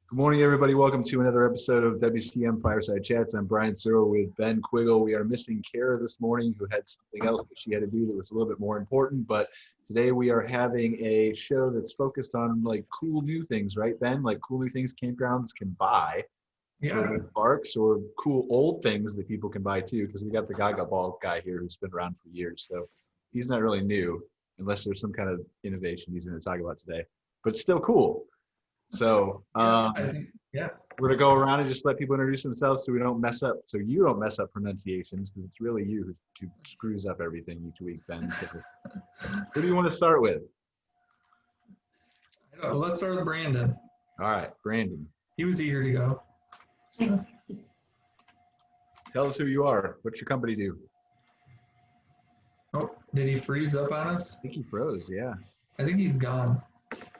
Good morning, everybody. Welcome to another episode of WCM Fireside Chats. I'm Brian Searle with Ben Quiggle. We are missing Kara this morning, who had something else that she had to do that was a little bit more important. But today we are having a show that's focused on like cool new things, right, Ben? Like cool new things campgrounds can buy for the parks, or cool old things that people can buy too, because we got the Gaga Ball guy here who's been around for years. So he's not really new unless there's some kind of innovation he's going to talk about today, but it's still cool. So we're gonna go around and just let people introduce themselves so we don't mess up, so you don't mess up pronunciations, because it's really you who screws up everything each week, Ben. So, who do you want to start with? Let's start with Brandon. All right, Brandon. He was eager to go. Tell us who you are. What's your company do? Oh, did he freeze up on us? I think he froze, yeah. I think he's gone.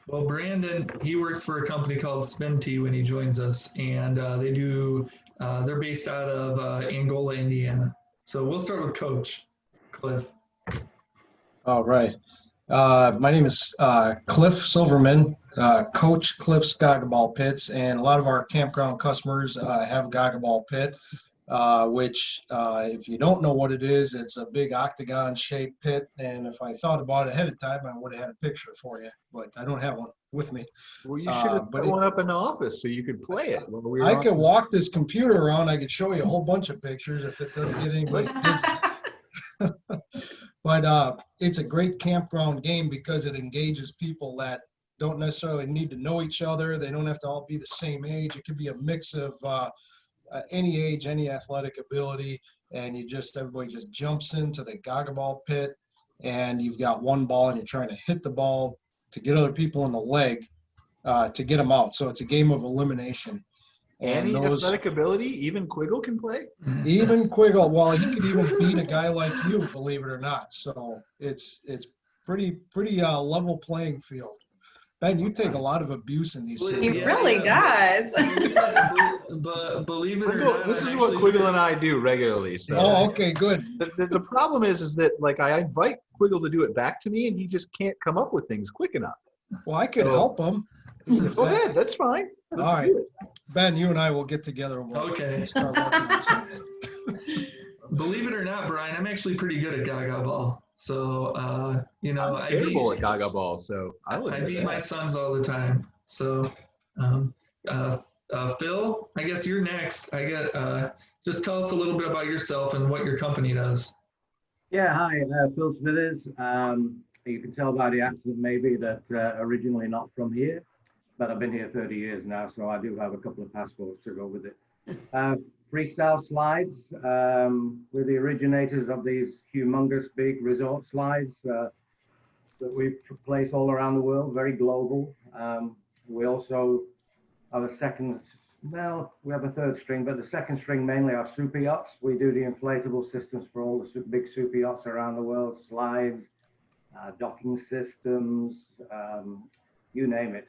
Well, Brandon, he works for a company called Spin Tea when he joins us, and they're based out of Angola, Indiana. So we'll start with Coach Cliff. All right. My name is Cliff Silverman, Coach Cliff's Gaga Ball Pits, and a lot of our campground customers have Gaga Ball Pit, which if you don't know what it is, it's a big octagon-shaped pit, and if I thought about it ahead of time, I would have had a picture for you, but I don't have one with me. Well, you should have put one up in the office so you could play it. I could walk this computer around. I could show you a whole bunch of pictures if it doesn't get anybody busy. But it's a great campground game because it engages people that don't necessarily need to know each other. They don't have to all be the same age. It could be a mix of any age, any athletic ability, and everybody just jumps into the Gaga Ball Pit, and you've got one ball, and you're trying to hit the ball to get other people in the leg to get them out. So it's a game of elimination. And any athletic ability, even Quiggle can play? Even Quiggle, well, he could even beat a guy like you, believe it or not. So it's pretty level playing field. Ben, you take a lot of abuse in these He cities. really does. But believe it or not, this is what Quiggle and I do regularly. So. Oh, okay, good. The problem is that like I invite Quiggle to do it back to me, and he just can't come up with things quick enough. Well, I could help him. Go ahead, that's fine. Let's all right, do it. Ben, you and I will get together. And okay. Start working on something. Believe it or not, Brian, I'm actually pretty good at Gaga Ball. So I'm terrible at Gaga Ball, so I beat my sons all the time. So Phil, I guess you're next. Just tell us a little bit about yourself and what your company does. Yeah, hi, Phil Smithers. You can tell by the accent maybe that originally not from here, but I've been here 30 years now, so I do have a couple of passports to go with it. Freestyle Slides, we're the originators of these humongous big resort slides that we place all around the world, very global. We also have a we have a third string, but the second string mainly are super yachts. We do the inflatable systems for all the big super yachts around the world, slides, docking systems, you name it.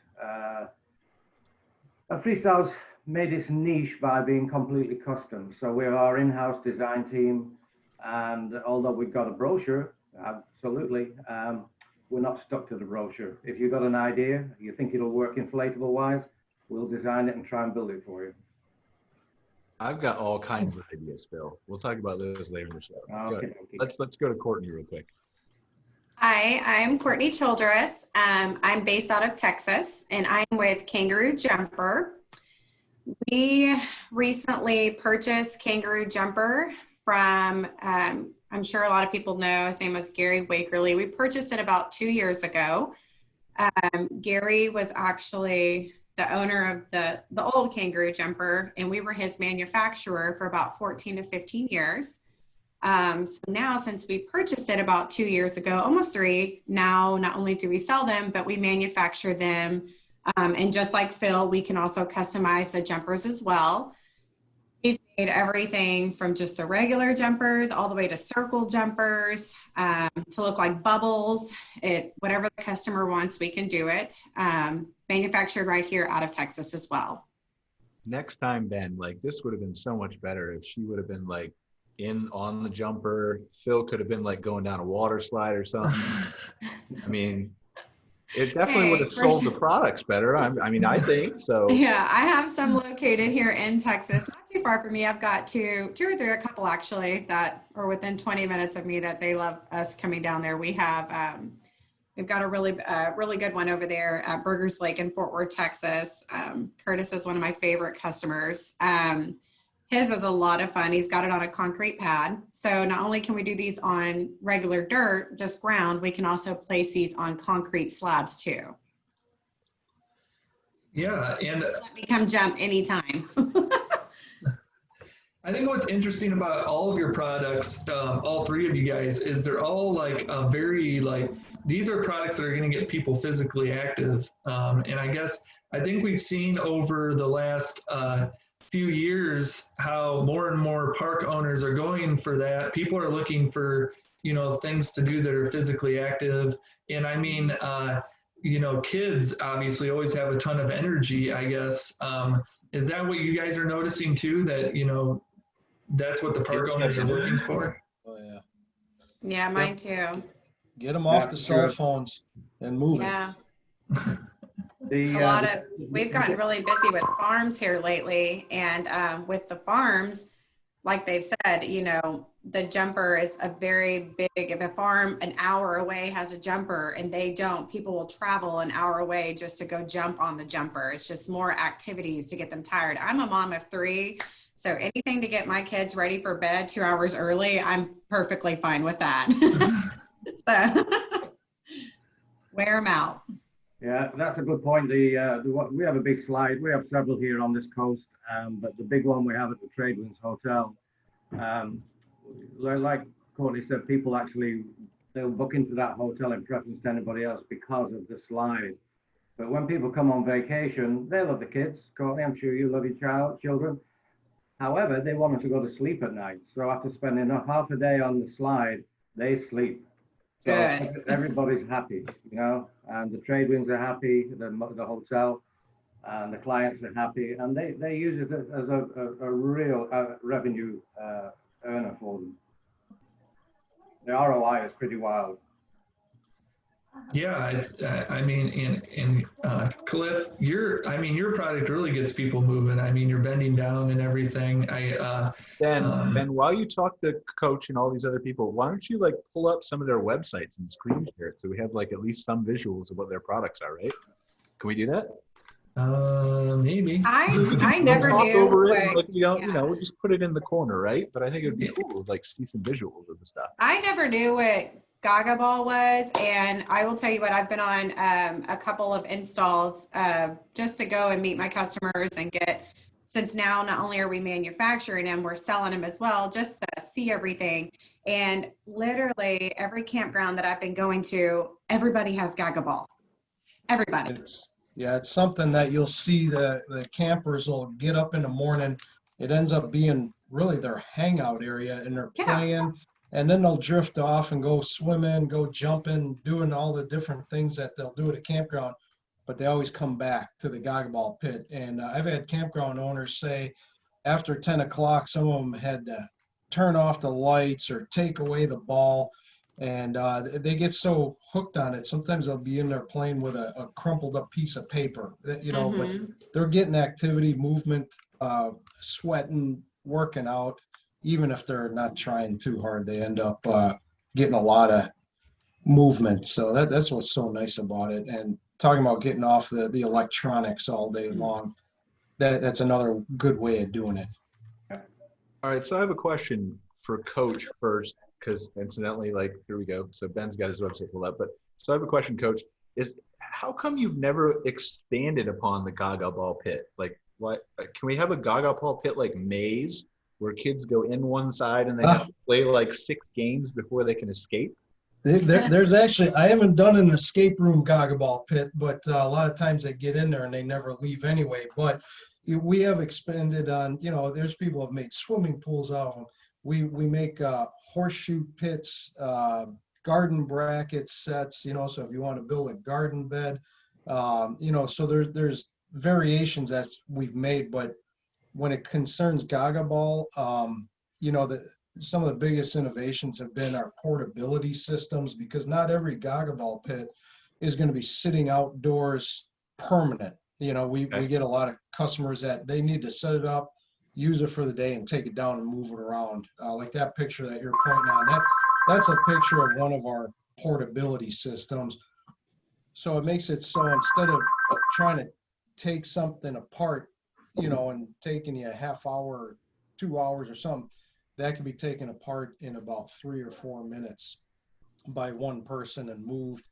Freestyle's made its niche by being completely custom. So we're our in-house design team, and although we've got a brochure, absolutely, we're not stuck to the brochure. If you've got an idea, you think it'll work inflatable-wise, we'll design it and try and build it for you. I've got all kinds of ideas, Phil. We'll talk about those later in the show. Okay. Let's go to Courtney real quick. Hi, I'm Courtney Childress. I'm based out of Texas, and I'm with Kangaroo Jumper. We recently purchased Kangaroo Jumper from, I'm sure a lot of people know, his name was Gary Wakerly. We purchased it about 2 years ago. Gary was actually the owner of the old Kangaroo Jumper, and we were his manufacturer for about 14 to 15 years. So now, since we purchased it about 2 years ago, almost 3, now not only do we sell them, but we manufacture them. And just like Phil, we can also customize the jumpers as well. We've made everything from just the regular jumpers all the way to circle jumpers, to look like bubbles. Whatever the customer wants, we can do it. Manufactured right here out of Texas as well. Next time, Ben, like this would have been so much better if she would have been like on the jumper. Phil could have been like going down a water slide or something. I mean, It definitely would have for sold sure. the products better. I mean, I think so. Yeah, I have some located here in Texas, not too far from me. I've got two or three, a couple actually, that are within 20 minutes of me that they love us coming down there. We've got a really good one over there at Burgers Lake in Fort Worth, Texas. Curtis is one of my favorite customers. His is a lot of fun. He's got it on a concrete pad. So not only can we do these on regular dirt, just ground, we can also place these on concrete slabs too. Yeah, and Let me come jump anytime. I think what's interesting about all of your products, all three of you guys, is they're all like a very like, these are products that are going to get people physically active. And I think we've seen over the last few years how more and more park owners are going for that. People are looking for, things to do that are physically active. And I mean, kids obviously always have a ton of energy, I guess. Is that what you guys are noticing too, that, that's what the park owners are looking for? Oh, yeah. Yeah, mine too. Get them off Yeah, the cell sure. phones and move it. Yeah. The, We've gotten really busy with farms here lately. And with the farms, like they've said, the jumper is a very big, if a farm an hour away has a jumper and they don't, people will travel an hour away just to go jump on the jumper. It's just more activities to get them tired. I'm a mom of 3. So anything to get my kids ready for bed 2 hours early, I'm perfectly fine with that. So wear them out. Yeah, that's a good point. We have a big slide. We have several here on this coast, but the big one we have at the Tradewinds Hotel. Like Courtney said, people actually, they'll book into that hotel in preference to anybody else because of the slide. But when people come on vacation, they love the kids. Courtney, I'm sure you love your children. However, they want them to go to sleep at night. So after spending half a day on the slide, they sleep. So Good. everybody's happy, and the Tradewinds are happy, the hotel, and the clients are happy, and they use it as a real revenue earner for them. The ROI is pretty wild. Yeah, I mean, Cliff, your product really gets people moving. I mean, you're bending down and everything. Ben, while you talk to Coach and all these other people, why don't you pull up some of their websites and screen share it so we have at least some visuals of what their products are, right? Can we do that? Maybe. I never talk knew. over it, we'll just put it in the corner, right? But I think it would be cool to see some visuals of the stuff. I never knew what Gaga Ball was, and I will tell you what, I've been on a couple of installs just to go and meet my customers and since now not only are we manufacturing them, we're selling them as well, just to see everything. And literally every campground that I've been going to, everybody has Gaga Ball. Everybody. It's something that you'll see the campers will get up in the morning. It ends up being really their hangout area, and they're playing. And then they'll drift off and go swimming, go jumping, doing all the different things that they'll do at a campground. But they always come back to the Gaga Ball Pit. And I've had campground owners say after 10 o'clock, some of them had to turn off the lights or take away the ball. And they get so hooked on it. Sometimes they'll be in there playing with a crumpled up piece of paper, but they're getting activity, movement, sweating, working out. Even if they're not trying too hard, they end up getting a lot of movement. So that's what's so nice about it. And talking about getting off the electronics all day long, that's another good way of doing it. All right, so I have a question for Coach first, because incidentally, here we go. So Ben's got his website pulled up. But so I have a question, Coach, is how come you've never expanded upon the Gaga Ball Pit? What can we have a Gaga Ball Pit maze, where kids go in one side and they have to play 6 games before they can escape? There's actually, I haven't done an escape room Gaga Ball Pit, but a lot of times they get in there and they never leave anyway. But we have expanded on, there's people who have made swimming pools out of them. We make horseshoe pits, garden bracket sets, so if you want to build a garden bed, so there's variations that we've made, but when it concerns Gaga Ball, some of the biggest innovations have been our portability systems, because not every Gaga Ball pit is going to be sitting outdoors permanent. You know, we get a lot of customers that they need to set it up, use it for the day, and take it down and move it around. Like that picture that you're pointing on, that's a picture of one of our portability systems. So it makes it so instead of trying to take something apart, you know, and taking you a half hour, 2 hours or something, that can be taken apart in about 3 or 4 minutes by one person and moved,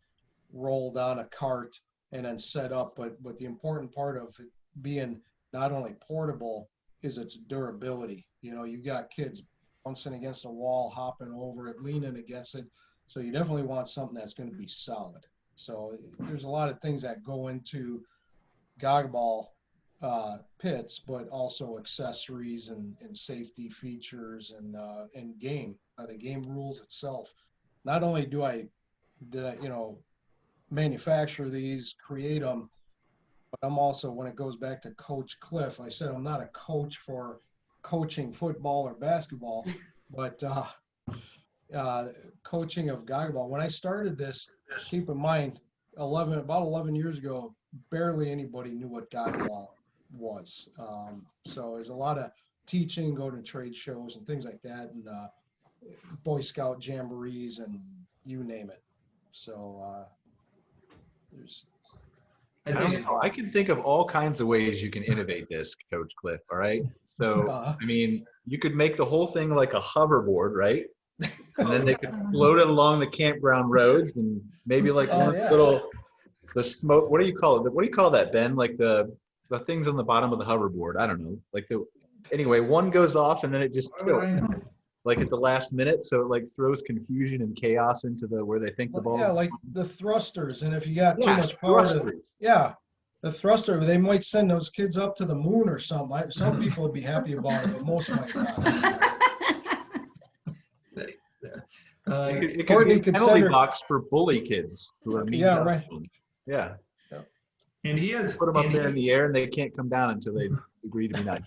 rolled on a cart, and then set up. But the important part of it being not only portable is its durability. You know, you got kids bouncing against the wall, hopping over it, leaning against it. So you definitely want something that's going to be solid. So there's a lot of things that go into Gaga Ball pits, but also accessories and safety features and game, the game rules itself. Not only did I, you know, manufacture these, create them, but I'm also, when it goes back to Coach Cliff, I said I'm not a coach for coaching football or basketball, but coaching of Gaga Ball. When I started this, keep in mind, about 11 years ago, barely anybody knew what Gaga Ball was. So there's a lot of teaching, go to trade shows and things like that, and Boy Scout jamborees and you name it. So there's. I don't know. I can think of all kinds of ways you can innovate this, Coach Cliff. All right. So, I mean, you could make the whole thing like a hoverboard, right? And then they could float it along the campground roads, and maybe like the smoke. What do you call it? What do you call that, Ben? Like the things on the bottom of the hoverboard. I don't know. Like anyway, one goes off and then it just tilts, like at the last minute. So it like throws confusion and chaos into where they think the ball. Yeah, like the thrusters. And if you got too much power, the thruster, they might send those kids up to the moon or something. Some people would be happy about it, but most might not. It could be a penalty box for bully kids who are mean. Yeah, right. Yeah. And he has put them up there in the air, and they can't come down until they agree to be nice.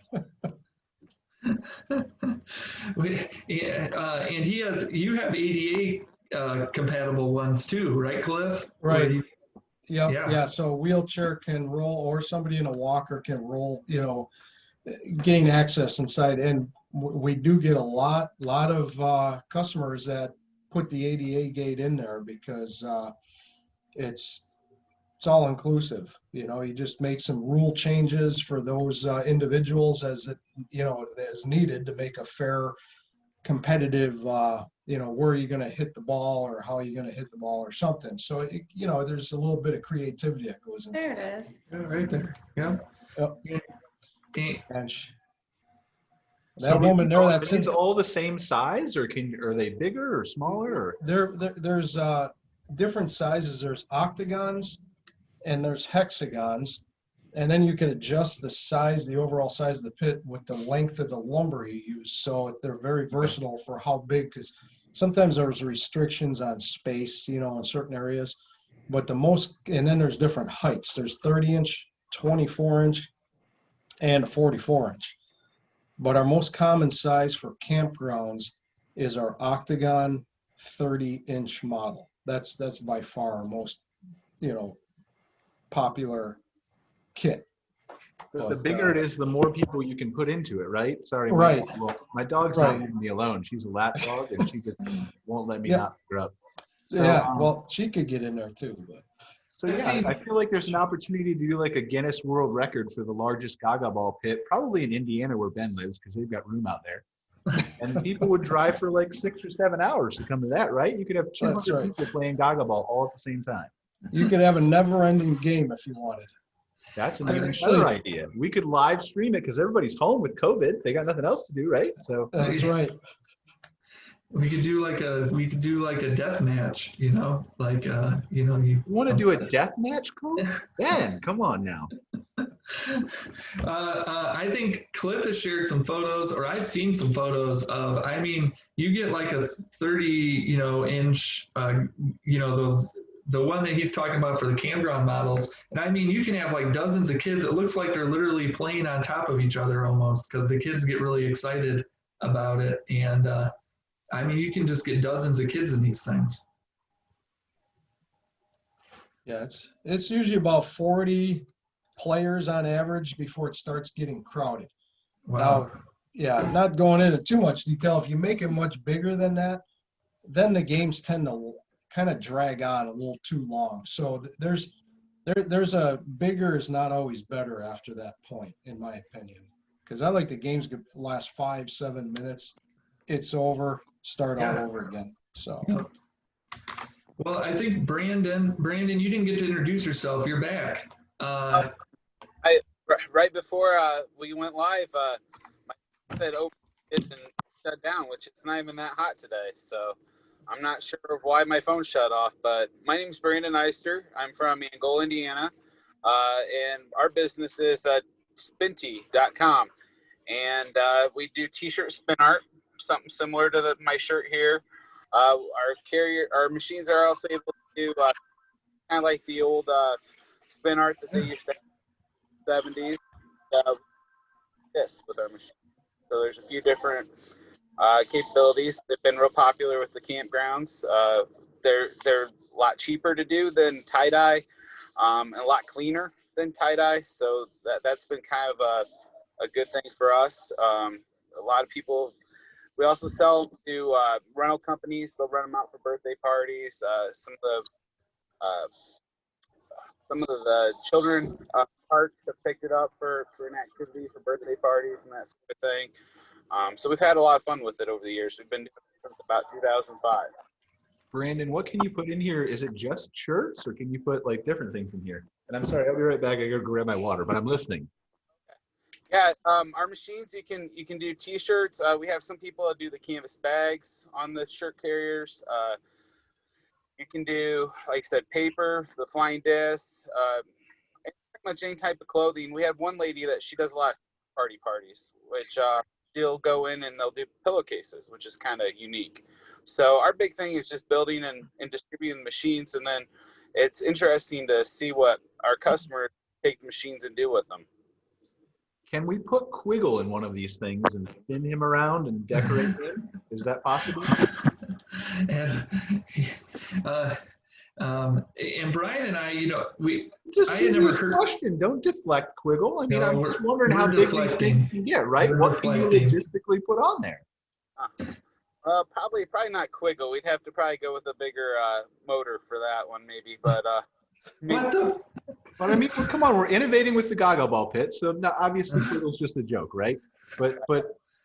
And you have ADA compatible ones too, right, Cliff? Right. Yeah. So a wheelchair can roll, or somebody in a walker can roll, you know, gain access inside. And we do get a lot of customers that put the ADA gate in there because it's all inclusive. You know, you just make some rule changes for those individuals as needed to make a fair, competitive, where you're going to hit the ball or how you're going to hit the ball or something. So, there's a little bit of creativity that goes into it. There it is. Yeah, right there. Yeah. Yep. And that woman there, that's in all the same size, or are they bigger or smaller? Or? There's different sizes. There's octagons and there's hexagons, and then you can adjust the overall size of the pit with the length of the lumber you use. So they're very versatile for how big, because sometimes there's restrictions on space, in certain areas. But and then there's different heights. There's 30-inch, 24-inch, and a 44-inch. But our most common size for campgrounds is our octagon 30-inch model. That's by far our most, popular kit. The bigger it is, the more people you can put into it, right? Sorry. Right. My dog's not leaving me alone. She's a lap dog, and she just won't let me not pick her up. So, well, she could get in there too. But. So I feel like there's an opportunity to do like a Guinness World Record for the largest Gaga Ball pit, probably in Indiana where Ben lives, because they've got room out there. And people would drive for like 6 or 7 hours to come to that, right? You could have 200 people playing Gaga Ball all at the same time. You could have a never-ending game if you wanted. That's another idea. We could live stream it because everybody's home with COVID. They got nothing else to do, right? So that's right. We could do like a death match, you want to do a death match, Cole? Ben, come on now. I think Cliff has shared some photos, or I've seen some photos of. I mean, you get like a 30, inch, the one that he's talking about for the campground models. And I mean, you can have like dozens of kids. It looks like they're literally playing on top of each other almost, because the kids get really excited about it. And I mean, you can just get dozens of kids in these things. Yeah, it's usually about 40 players on average before it starts getting crowded. Wow. Now, yeah, not going into too much detail. If you make it much bigger than that, then the games tend to kind of drag on a little too long. So there's a bigger is not always better after that point, in my opinion. Because I like the games could last 5-7 minutes. It's over, start all Yeah. over again. So. Yep. Well, I think Brandon, you didn't get to introduce yourself. You're back. Right before we went live, my said open it and shut down, which it's not even that hot today. So I'm not sure why my phone shut off, but my name is Brandon Eister. I'm from Angola, Indiana, and our business is spinty.com, and we do t-shirt spin art, something similar to my shirt here. Our machines are also able to do kind of like the old spin art that they used to have in the 70s. This with our machine. So there's a few different capabilities. They've been real popular with the campgrounds. They're a lot cheaper to do than tie-dye, and a lot cleaner than tie-dye. So that's been kind of a good thing for us. A lot of people. We also sell to rental companies. They'll rent them out for birthday parties. Some of the children parks have picked it up for an activity for birthday parties and that sort of thing. So we've had a lot of fun with it over the years. We've been doing it since about 2005. Brandon, what can you put in here? Is it just shirts, or can you put like different things in here? And I'm sorry, I'll be right back. I gotta grab my water, but I'm listening. Yeah, our machines, you can do t-shirts. We have some people that do the canvas bags on the shirt carriers. You can do, like I said, paper, the flying discs, pretty much any type of clothing. We have one lady that she does a lot of parties, which she'll go in and they'll do pillowcases, which is kind of unique. So our big thing is just building and distributing the machines, and then it's interesting to see what our customers take the machines and do with them. Can we put Quiggle in one of these things and spin him around and decorate him? Is that possible? And and Brian and I, Just I had serious never heard. question. Don't deflect, Quiggle. I mean, No, I'm just wondering how big these things can get, right? We're What can you deflecting. logistically put on there? Probably not Quiggle. We'd have to probably go with a bigger motor for that one, maybe. But What the? But I mean, well, come on, we're innovating with the Gaga Ball Pit, so obviously Quiggle's just a joke, right? But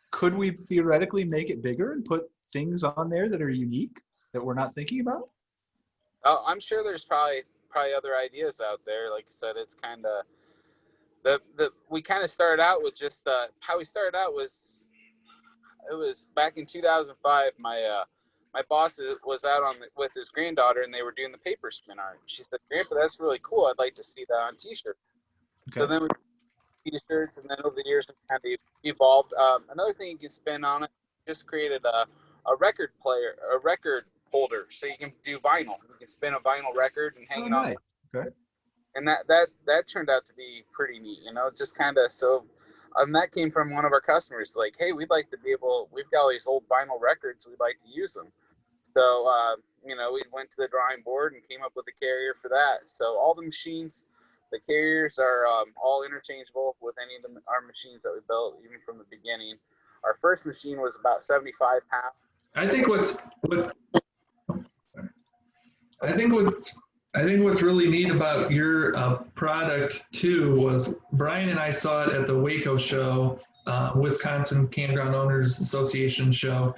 could we theoretically make it bigger and put things on there that are unique that we're not thinking about? I'm sure there's probably other ideas out there. Like I said, it's kind of we kind of started out with just how we started out was it was back in 2005. My boss was out with his granddaughter, and they were doing the paper spin art. She said, "Grandpa, that's really cool. I'd like to see that on t-shirts." Okay. So then we did t-shirts, and then over the years, it kind of evolved. Another thing you can spin on it, just created a record player, a record holder, so you can do vinyl. You can spin a vinyl record and hang it on. Okay. And that turned out to be pretty neat, just kind of so. And that came from one of our customers, like, "Hey, we'd like to be able. We've got all these old vinyl records. We'd like to use them." So, we went to the drawing board and came up with a carrier for that. So all the machines, the carriers are all interchangeable with any of our machines that we built, even from the beginning. Our first machine was about 75 pounds. I think what's really neat about your product too was Brian and I saw it at the Waco show, Wisconsin Campground Owners Association show.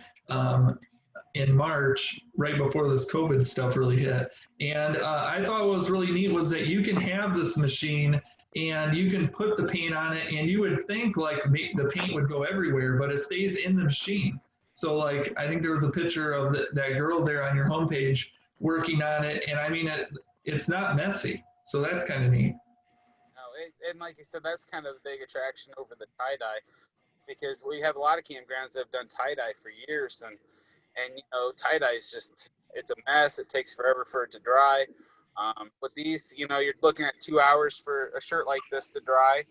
In March, right before this COVID stuff really hit. And I thought what was really neat was that you can have this machine and you can put the paint on it, and you would think like the paint would go everywhere, but it stays in the machine. So like, I think there was a picture of that girl there on your homepage working on it. And I mean, it's not messy. So that's kind of neat. No, and like you said, that's kind of the big attraction over the tie-dye, because we have a lot of campgrounds that have done tie-dye for years, and tie-dye is just, it's a mess. It takes forever for it to dry. With these, you're looking at 2 hours for a shirt like this to dry.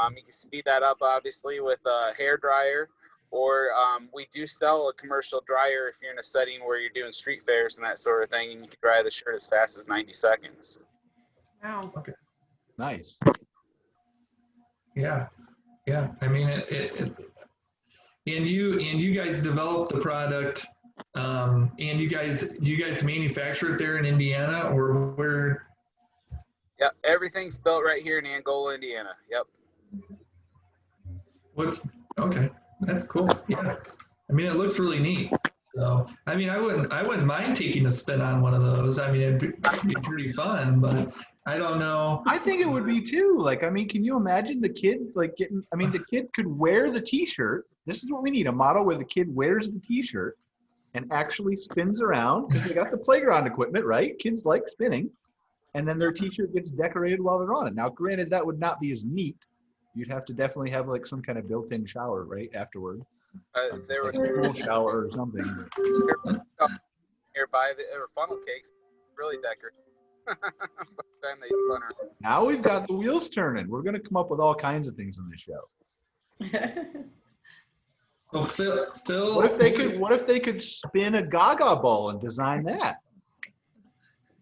You can speed that up, obviously, with a hair dryer, or we do sell a commercial dryer if you're in a setting where you're doing street fairs and that sort of thing, and you can dry the shirt as fast as 90 seconds. Wow. Nice. Yeah. Yeah. I mean, and you guys developed the product, and do you guys manufacture it there in Indiana, or where? Yep, everything's built right here in Angola, Indiana. Yep. Okay, that's cool. Yeah. I mean, it looks really neat. So, I mean, I wouldn't mind taking a spin on one of those. I mean, it'd be pretty fun, but I don't know. I think it would be too. Like, I mean, can you imagine the kids like getting, I mean, the kid could wear the t-shirt. This is what we need, a model where the kid wears the t-shirt and actually spins around because they got the playground equipment, right? Kids like spinning. And then their t-shirt gets decorated while they're on it. Now, granted, that would not be as neat. You'd have to definitely have like some kind of built-in shower, right, afterward. There Like was a pool shower or something. nearby there were funnel cakes, really decorated. By the time they spun around. Now we've got the wheels turning. We're going to come up with all kinds of things on this show. So Phil, What if they could spin a Gaga ball and design that?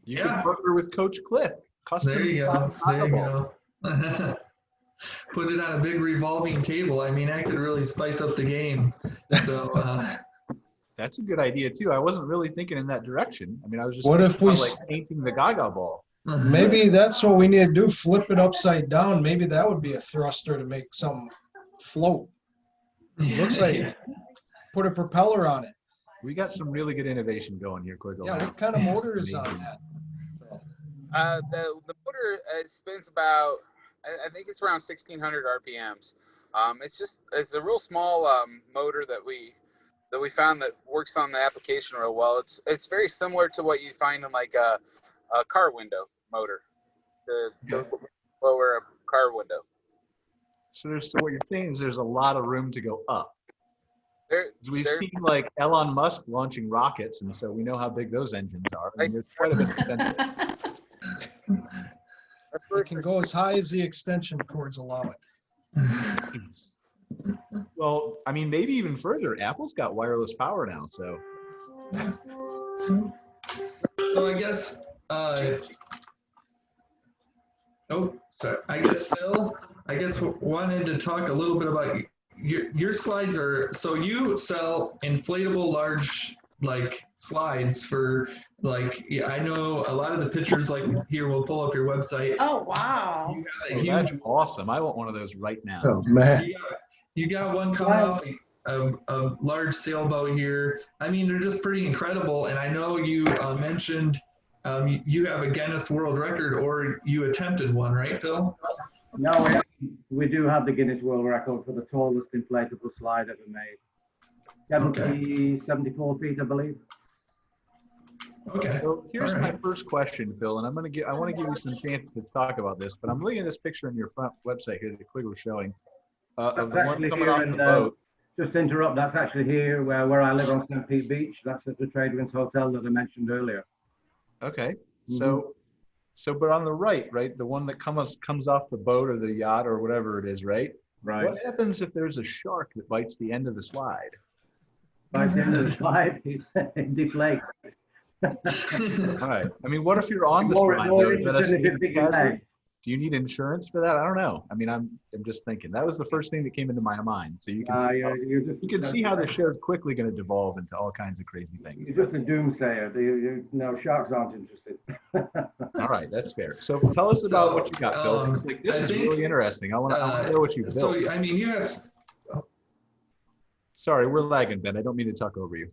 You could partner with Coach Cliff. Custom there you go. Gaga There you ball. go. Put it on a big revolving table. I mean, that could really spice up the game. So, That's a good idea too. I wasn't really thinking in that direction. I mean, I was just What thinking if we about, like painting the Gaga ball. Maybe that's what we need to do, flip it upside down. Maybe that would be a thruster to make something float. Looks like put a propeller on it. We got some really good innovation going here, Quiggle. Yeah, what kind of motor is on that? The motor spins about, I think it's around 1,600 RPMs. It's a real small motor that we found that works on the application real well. It's very similar to what you find in like a car window motor, to lower a car window. So what you're saying is there's a lot of room to go up. We've There- seen like Elon Musk launching rockets, and so we know how big those engines are. I mean, they're quite a bit expensive. It can go as high as the extension cords allow it. Well, I mean, maybe even further. Apple's got wireless power now, so. So I guess, sorry. I guess Phil, wanted to talk a little bit about your slides so you sell inflatable large like slides for like, I know a lot of the pictures like here, we'll pull up your website. Oh, wow. You got a Oh, huge, that's awesome. I want one of those right now. Oh, man. you got one coming off a large sailboat here. I mean, they're just pretty incredible. And I know you mentioned you have a Guinness World Record, or you attempted one, right, Phil? No, we do have the Guinness World Record for the tallest inflatable slide ever made. 74 feet, I believe. Okay. So here's All my right. first question, Phil, and I want to give you some chance to talk about this, but I'm looking at this picture on your front website here that Quiggle's showing of the one coming off the boat. Just to interrupt, that's actually here where I live on St. Pete Beach. That's at the Tradewinds Hotel that I mentioned earlier. Okay. But on the right, the one that comes off the boat or the yacht or whatever it is, right? Right. What happens if there's a shark that bites the end of the slide? By the end of the slide, it deflates. All right. I mean, what if you're on the More slide? Though? Is that a interesting if safety it deflates. hazard? Do you need insurance for that? I don't know. I mean, I'm just thinking. That was the first thing that came into my mind. So you can see how the show's quickly going to devolve into all kinds of crazy things. You're just a doomsayer. No, sharks aren't interested. All right, that's fair. So tell us about what you got, Phil. It's like, this is really interesting. I want to know what you built. So, I mean, you have. Sorry, we're lagging, Ben. I don't mean to talk over you.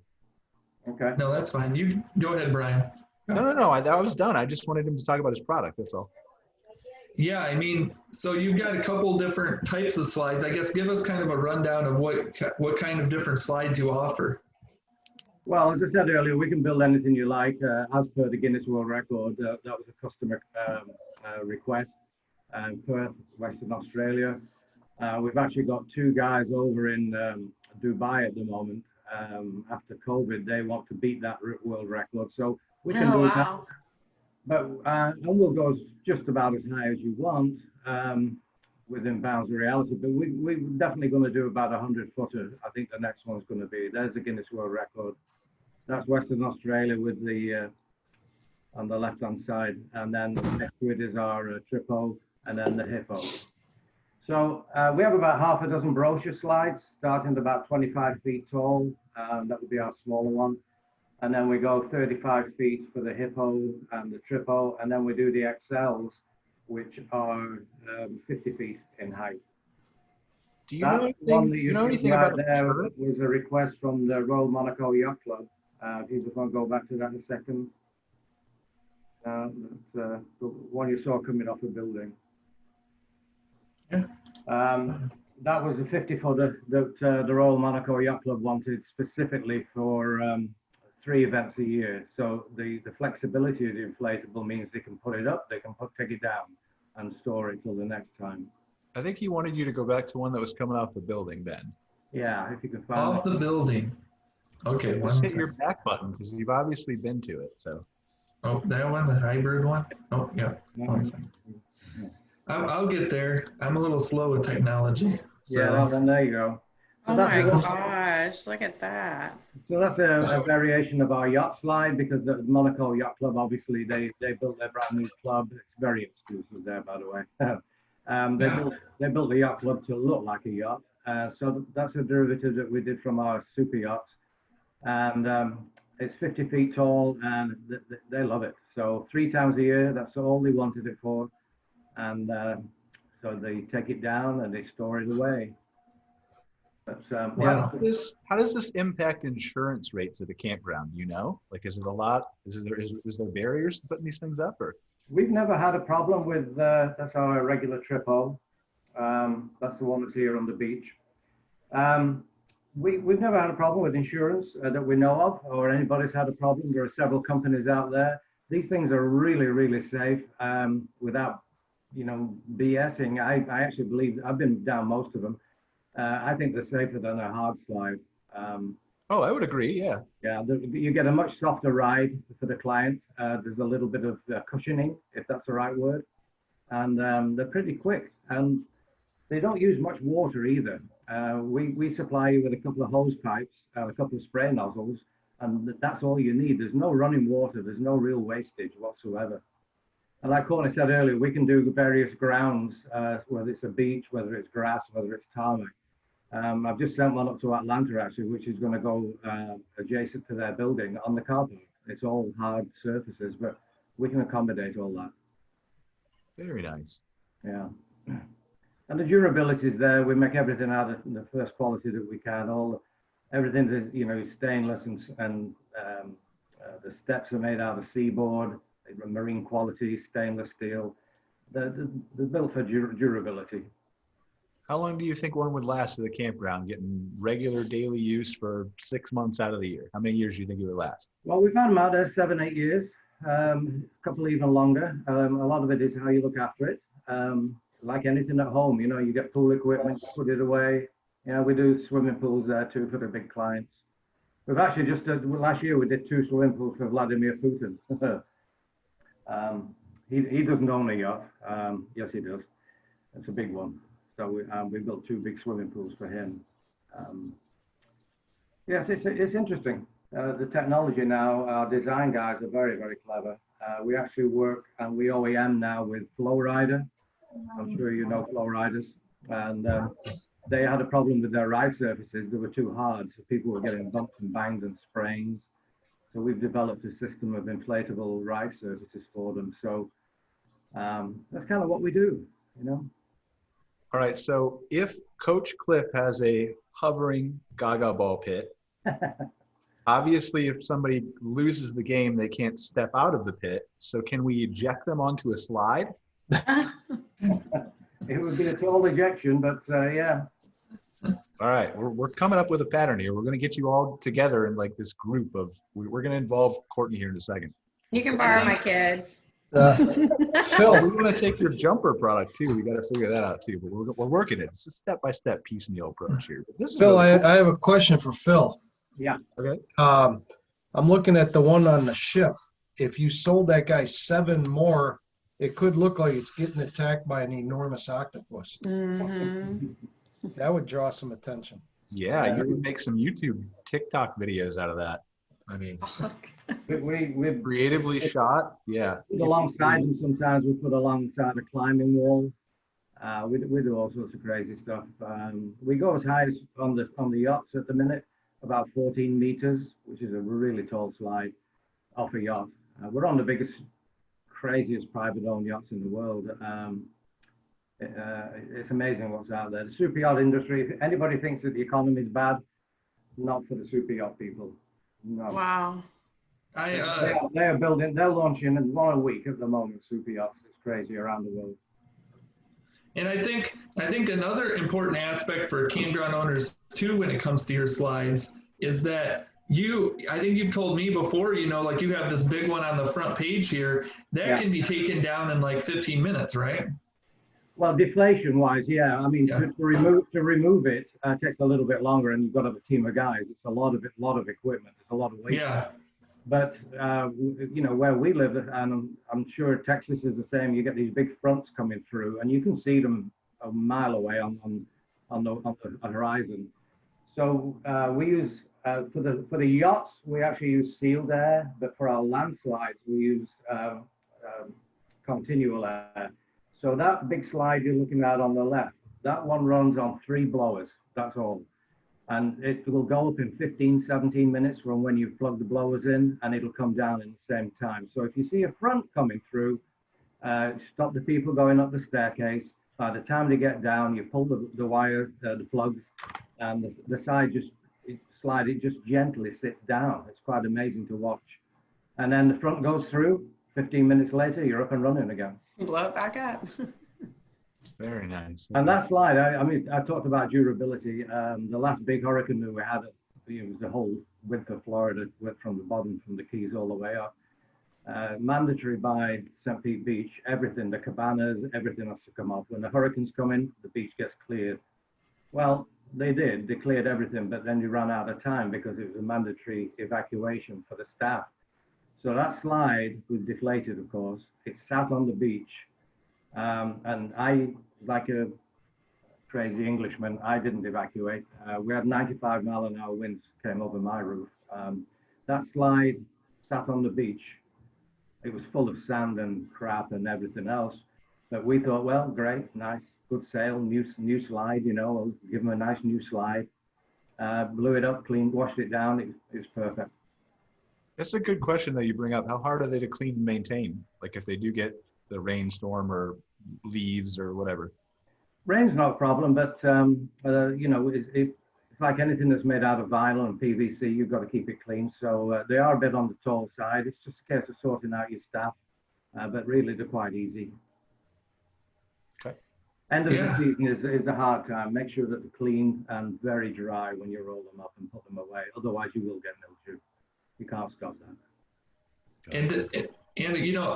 Okay. No, that's fine. You go ahead, Brian. No. I was done. I just wanted him to talk about his product. That's all. Yeah, I mean, so you've got a couple different types of slides. I guess give us kind of a rundown of what kind of different slides you offer. Well, as I said earlier, we can build anything you like. As per the Guinness World Record, that was a customer request. Perth, Western Australia. We've actually got two guys over in Dubai at the moment. After COVID, they want to beat that world record. So we can do that. But and we'll go just about as high as you want within bounds of reality. But we're definitely going to do about 100-footer. I think the next one's going to be. There's the Guinness World Record. That's Western Australia with the on the left-hand side, and then next to it is our tripod, and then the hippo. So we have about half a dozen brochure slides, starting at about 25 feet tall. That would be our smaller one. And then we go 35 feet for the hippo and the tripod, and then we do the XLs, which are 50 feet in height. Do you know anything about there was a request from the Royal Monaco Yacht Club. If you just want to go back to that in a second. The one you saw coming off the building. Yeah. That was a 50-footer that the Royal Monaco Yacht Club wanted specifically for 3 events a year. So the flexibility of the inflatable means they can put it up, they can take it down and store it till the next time. I think he wanted you to go back to one that was coming off the building, Ben. Yeah, if you can find Off the building. Okay, just hit your back button because you've obviously been to it. So. Oh, that one, the hybrid one? Oh, yeah. I'll get there. I'm a little slow with technology. So. Yeah, well, then there you go. So Oh my gosh, look at that. So that's a variation of our yacht slide, because the Monaco Yacht Club, obviously, they built their brand new club. It's very exclusive there, by the way. They built the yacht club to look like a yacht. So that's a derivative that we did from our super yachts. And it's 50 feet tall, and they love it. So 3 times a year, that's all they wanted it for. And so they take it down and they store it away. But, how does this impact insurance rates at the campground? You know, like, is it a lot? Is there barriers to putting these things up, or? We've never had a problem with that's our regular tripod. That's the one that's here on the beach. We've never had a problem with insurance that we know of, or anybody's had a problem. There are several companies out there. These things are really, really safe without, BSing. I actually believe, I've been down most of them. I think they're safer than a hard slide. I would agree, yeah. Yeah, you get a much softer ride for the client. There's a little bit of cushioning, if that's the right word. And they're pretty quick. And they don't use much water either. We supply you with a couple of hose pipes, a couple of spray nozzles, and that's all you need. There's no running water. There's no real wastage whatsoever. And like Courtney said earlier, we can do various grounds, whether it's a beach, whether it's grass, whether it's tarmac. I've just sent one up to Atlanta, actually, which is going to go adjacent to their building on the car park. It's all hard surfaces, but we can accommodate all that. Very nice. Yeah. And the durability is there. We make everything out of the first quality that we can. Everything is, stainless, and the steps are made out of seaboard, marine quality, stainless steel. They're built for durability. How long do you think one would last at the campground, getting regular daily use for 6 months out of the year? How many years do you think it would last? Well, we've had them out there 7, 8 years, a couple even longer. A lot of it is how you look after it. Like anything at home, you get pool equipment, put it away. We do swimming pools there too for the big clients. We've actually just, last year we did 2 swimming pools for Vladimir Putin. He doesn't own a yacht. Yes, he does. It's a big one. So we built 2 big swimming pools for him. Yes, it's interesting. The technology now, our design guys are very, very clever. We actually work, and we OEM now with Flow Rider. I'm sure you know Flow Riders. And they had a problem with their ride surfaces. They were too hard, so people were getting bumps and bangs and sprains. So we've developed a system of inflatable ride surfaces for them. So that's kind of what we do, All right, so if Coach Cliff has a hovering Gaga Ball Pit, obviously if somebody loses the game, they can't step out of the pit. So can we eject them onto a slide? It would be a total ejection, but yeah. All right, we're coming up with a pattern here. We're going to get you all together in like this group of, we're going to involve Courtney here in a second. You can borrow my kids. Phil, We want to take your jumper product too. We got to figure that out too, but we're working it. It's a step-by-step piecemeal approach here. But this is Phil, really cool. I have a question for Phil. Yeah. Okay. I'm looking at the one on the ship. If you sold that guy 7 more, it could look like it's getting attacked by an enormous octopus. Mm-hmm. That would draw some attention. Yeah, you can make some YouTube, TikTok videos out of that. I mean, We Creatively shot. Yeah. put alongside them. Sometimes we put alongside a climbing wall. We do all sorts of crazy stuff. We go as high as on the yachts at the minute, about 14 meters, which is a really tall slide off a yacht. We're on the biggest, craziest private-owned yachts in the world. It's amazing what's out there. The super yacht industry, if anybody thinks that the economy is bad, not for the super yacht people. No. Wow. They are building, they're launching in 1 week at the moment, super yachts. It's crazy around the world. And I think another important aspect for campground owners too, when it comes to your slides, is that I think you've told me before, like you have this big one on the front page here that can be taken down in like 15 minutes, right? Well, deflation wise, yeah. I mean, to remove it takes a little bit longer, and you've got to have a team of guys. It's a lot of equipment. It's a lot of weight. Yeah. But where we live, and I'm sure Texas is the same. You get these big fronts coming through, and you can see them a mile away on the horizon. So we use for the yachts, we actually use sealed air, but for our landslides, we use continual air. So that big slide you're looking at on the left, that one runs on 3 blowers. That's all. And it will go up in 15, 17 minutes from when you plug the blowers in, and it'll come down in the same time. So if you see a front coming through, stop the people going up the staircase. By the time they get down, you pull the wire, the plugs, and the side slide, it just gently sits down. It's quite amazing to watch. And then the front goes through, 15 minutes later, you're up and running again. Blow it back up. Very nice. And that slide, I talked about durability. The last big hurricane that we had, it was the whole width of Florida, went from the bottom, from the Keys all the way up. Mandatory by St. Pete Beach, everything, the cabanas, everything has to come off. When the hurricanes come in, the beach gets cleared. Well, they cleared everything, but then you ran out of time because it was a mandatory evacuation for the staff. So that slide was deflated, of course. It sat on the beach. And I, like a crazy Englishman, I didn't evacuate. We had 95-mile-an-hour winds came over my roof. That slide sat on the beach. It was full of sand and crap and everything else. But we thought, well, great, nice, good sail, new slide, we'll give them a nice new slide. Blew it up, cleaned, washed it down. It was perfect. That's a good question that you bring up. How hard are they to clean and maintain? Like if they do get the rainstorm or leaves or whatever? Rain's not a problem, but it's like anything that's made out of vinyl and PVC, you've got to keep it clean. So they are a bit on the tall side. It's just a case of sorting out your stuff, but really they're quite easy. Okay. End of the season is a hard time. Make sure that they're clean and very dry when you roll them up and put them away. Otherwise, you will get mildew. You can't stop that. And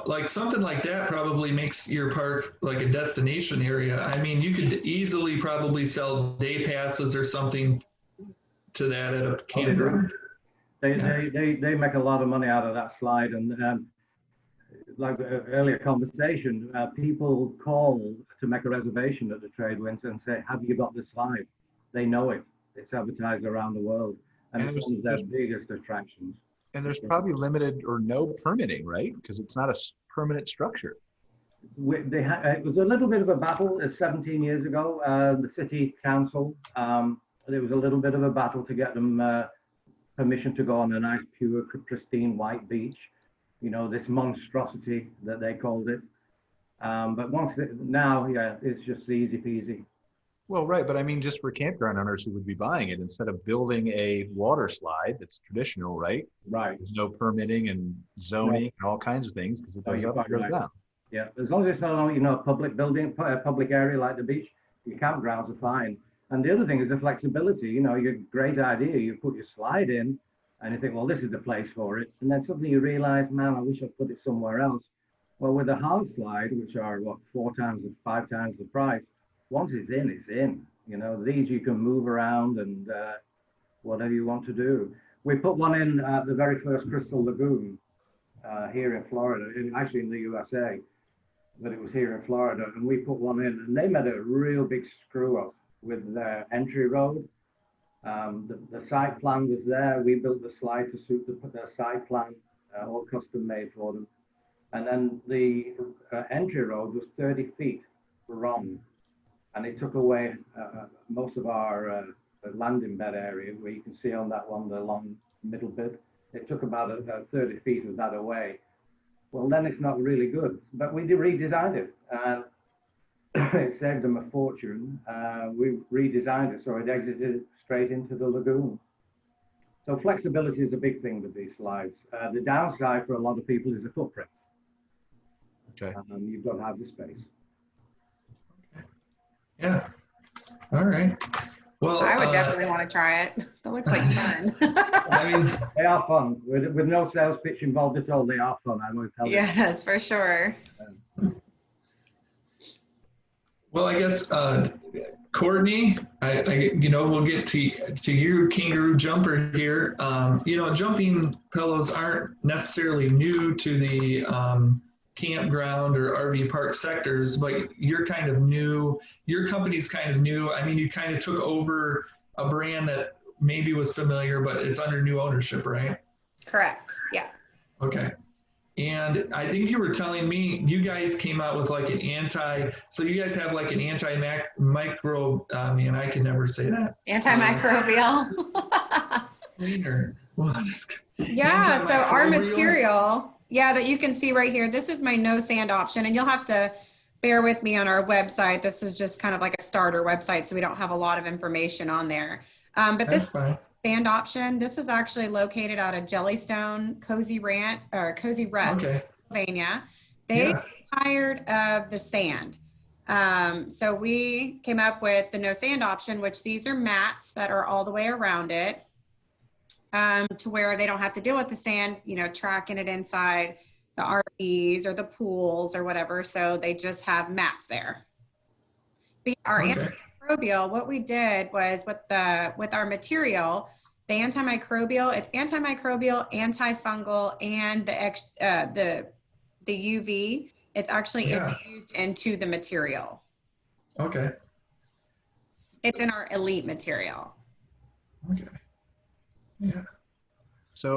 like something like that probably makes your park like a destination area. I mean, you could easily probably sell day passes or something to that at a campground. They make a lot of money out of that slide. And like the earlier conversation, people call to make a reservation at the trade winds and say, have you got the slide? They know it. It's advertised around the world. And it's one of their biggest attractions. And there's probably limited or no permitting, right? Because it's not a permanent structure. It was a little bit of a battle 17 years ago. The city council, there was a little bit of a battle to get them permission to go on a nice, pure, pristine white beach. This monstrosity that they called it. But now, it's just easy peasy. Well, right, but I mean, just for campground owners who would be buying it, instead of building a water slide that's traditional, right? Right. There's no permitting and zoning and all kinds of things because it goes up and goes down. Yeah, as long as it's not a public building, a public area like the beach, your campgrounds are fine. And the other thing is the flexibility. Your great idea, you put your slide in, and you think, well, this is the place for it. And then suddenly you realize, man, I wish I'd put it somewhere else. Well, with a hard slide, which are 4 times or 5 times the price, once it's in, it's in. These you can move around and whatever you want to do. We put one in the very first Crystal Lagoon here in Florida, actually in the USA, but it was here in Florida. And we put one in, and they made a real big screw up with their entry road. The site plan was there. We built the slide to suit the site plan. all custom made for them. And then the entry road was 30 feet wrong, and it took away most of our landing bed area, where you can see on that one, the long middle bit. It took about 30 feet of that away. Well, then it's not really good, but we redesigned it, and it saved them a fortune. We redesigned it so it exited straight into the lagoon. So flexibility is a big thing with these slides. The downside for a lot of people is the footprint. Okay. You've got to have the space. Yeah. All right. Well, I would definitely want to try it. That looks like fun. I mean, They are fun. With no sales pitch involved at all, they are fun, I will tell you. Yes, for sure. well, I guess Courtney, we'll get to you, Kangaroo Jumper here. Jumping pillows aren't necessarily new to the campground or RV park sectors, but you're kind of new. Your company's kind of new. I mean, you kind of took over a brand that maybe was familiar, but it's under new ownership, right? Correct. Yeah. Okay. And I think you were telling me you guys came out with like so you guys have like an anti-micro, man, I can never say that. Antimicrobial. Cleaner. Yeah, so our material, that you can see right here, this is my no sand option, and you'll have to bear with me on our website. This is just kind of like a starter website, so we don't have a lot of information on there. But this sand option, this is actually located out of Jellystone, Cozy Rest, Pennsylvania. They tired of the sand. So we came up with the no sand option, which these are mats that are all the way around it. To where they don't have to deal with the sand, tracking it inside the RVs or the pools or whatever. So they just have mats there. But our antimicrobial, what we did was with our material, the antimicrobial, it's antimicrobial, antifungal, and the UV, it's actually infused into the material. Okay. It's in our elite material. Okay. Yeah. So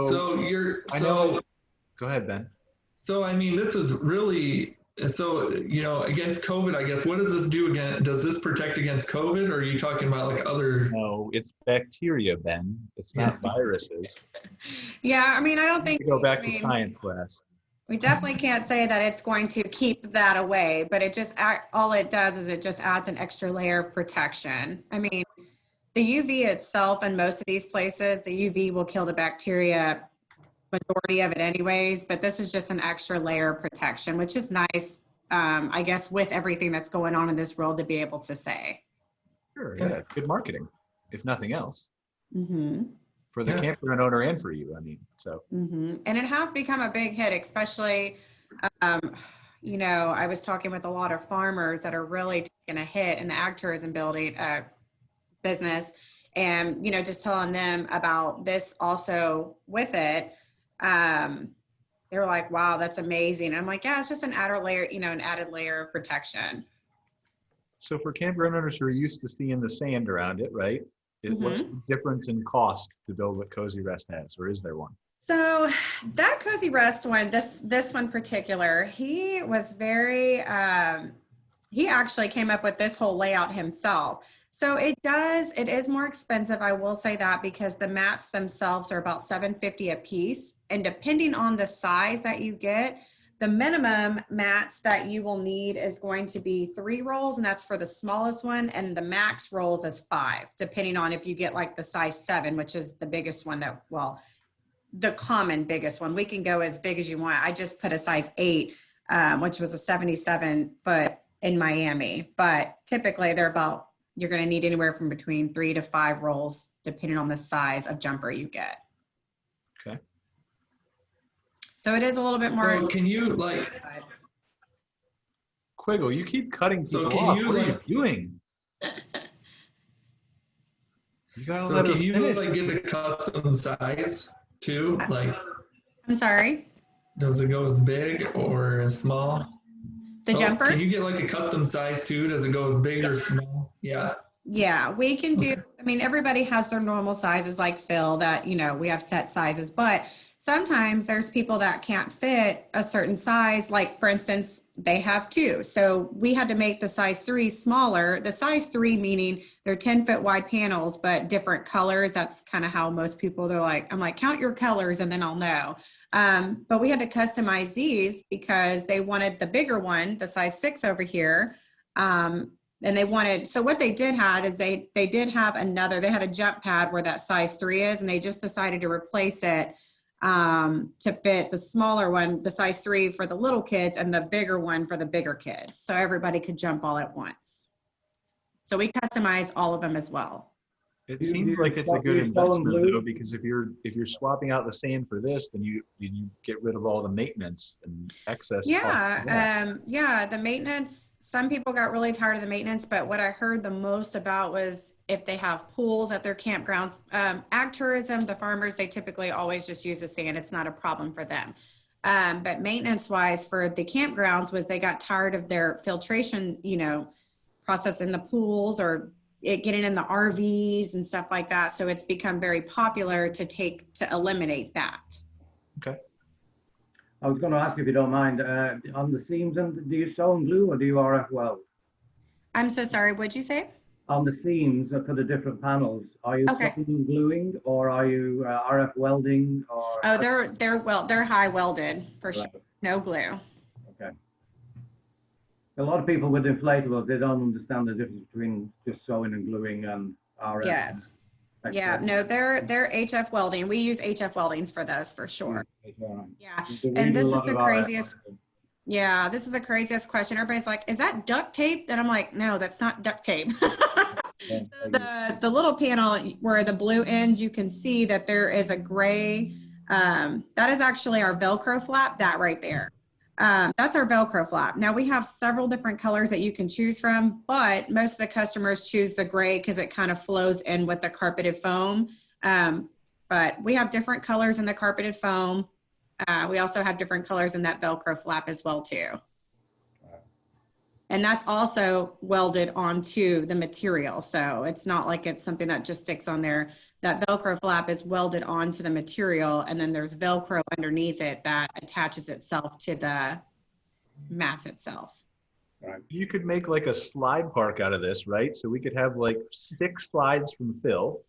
go ahead, Ben. So, I mean, this is really, against COVID, I guess, what does this do again? Does this protect against COVID, or are you talking about like other? No, it's bacteria, Ben. It's not viruses. Yeah. I mean, I don't think. Go back to science class. We definitely can't say that it's going to keep that away, but all it does is it just adds an extra layer of protection. I mean, the UV itself in most of these places, the UV will kill the bacteria, majority of it anyways, but this is just an extra layer of protection, which is nice, I guess, with everything that's going on in this world to be able to say. Sure, yeah, good marketing, if nothing else. Mm-hmm. For the campground owner and for you, I mean, so. Mm-hmm. And it has become a big hit, especially, I was talking with a lot of farmers that are really taking a hit in the ag tourism business, and just telling them about this also with it. They were like, wow, that's amazing. And I'm like, yeah, it's just an added layer of protection. So for campground owners who are used to seeing the sand around it, right? What's the difference in cost to build what Cozy Rest has, or is there one? So that Cozy Rest one, this one particular, he was very, he actually came up with this whole layout himself. So it is more expensive, I will say that, because the mats themselves are about $750 a piece. And depending on the size that you get, the minimum mats that you will need is going to be 3 rolls, and that's for the smallest one. And the max rolls is 5, depending on if you get like the size 7, which is the biggest one the common biggest one. We can go as big as you want. I just put a size 8, which was a 77 foot in Miami. But typically you're going to need anywhere from between 3 to 5 rolls, depending on the size of jumper you get. Okay. So it is a little bit more. So can you Quiggle, you keep cutting people off. What are you doing? You gotta let her finish. Get a custom size too? I'm sorry? Does it go as big or as small? The jumper? Can you get like a custom size too? Does it go as big or small? Yeah. Yeah, we can do, everybody has their normal sizes like Phil that, we have set sizes, but sometimes there's people that can't fit a certain size. Like for instance, they have two. So we had to make the size 3 smaller. The size 3 meaning they're 10-foot wide panels, but different colors. That's kind of how most people, they're like, I'm like, count your colors and then I'll know. But we had to customize these because they wanted the bigger one, the size 6 over here. And they wanted, so what they did had is they did have another, they had a jump pad where that size 3 is, and they just decided to replace it to fit the smaller one, the size 3 for the little kids and the bigger one for the bigger kids. So everybody could jump all at once. So we customize all of them as well. It seems like it's a good investment though, because if you're swapping out the sand for this, then you get rid of all the maintenance and excess. Yeah, yeah, the maintenance. Some people got really tired of the maintenance, but what I heard the most about was if they have pools at their campgrounds. Ag tourism, the farmers, they typically always just use the sand. It's not a problem for them. But maintenance-wise for the campgrounds was they got tired of their filtration, process in the pools or it getting in the RVs and stuff like that. So it's become very popular to eliminate that. Okay. I was going to ask if you don't mind, on the seams, and do you sew and glue or do you RF weld? I'm so sorry, what'd you say? On the seams for the different panels, are you sewing and gluing or are you RF welding? Or oh, they're high welded for sure. No glue. Okay. A lot of people with inflatables, they don't understand the difference between just sewing and gluing and RF. Yes. Yeah, no, they're HF welding. We use HF weldings for those for sure. Yeah. And this is the craziest. Yeah, this is the craziest question. Everybody's like, is that duct tape? And I'm like, no, that's not duct tape. So the little panel where the blue ends, you can see that there is a gray. That is actually our Velcro flap, that right there. That's our Velcro flap. Now we have several different colors that you can choose from, but most of the customers choose the gray because it kind of flows in with the carpeted foam. But we have different colors in the carpeted foam. We also have different colors in that Velcro flap as well too. And that's also welded onto the material. So it's not like it's something that just sticks on there. That Velcro flap is welded onto the material, and then there's Velcro underneath it that attaches itself to the mats itself. Right. You could make like a slide park out of this, right? So we could have like 6 slides from Phil.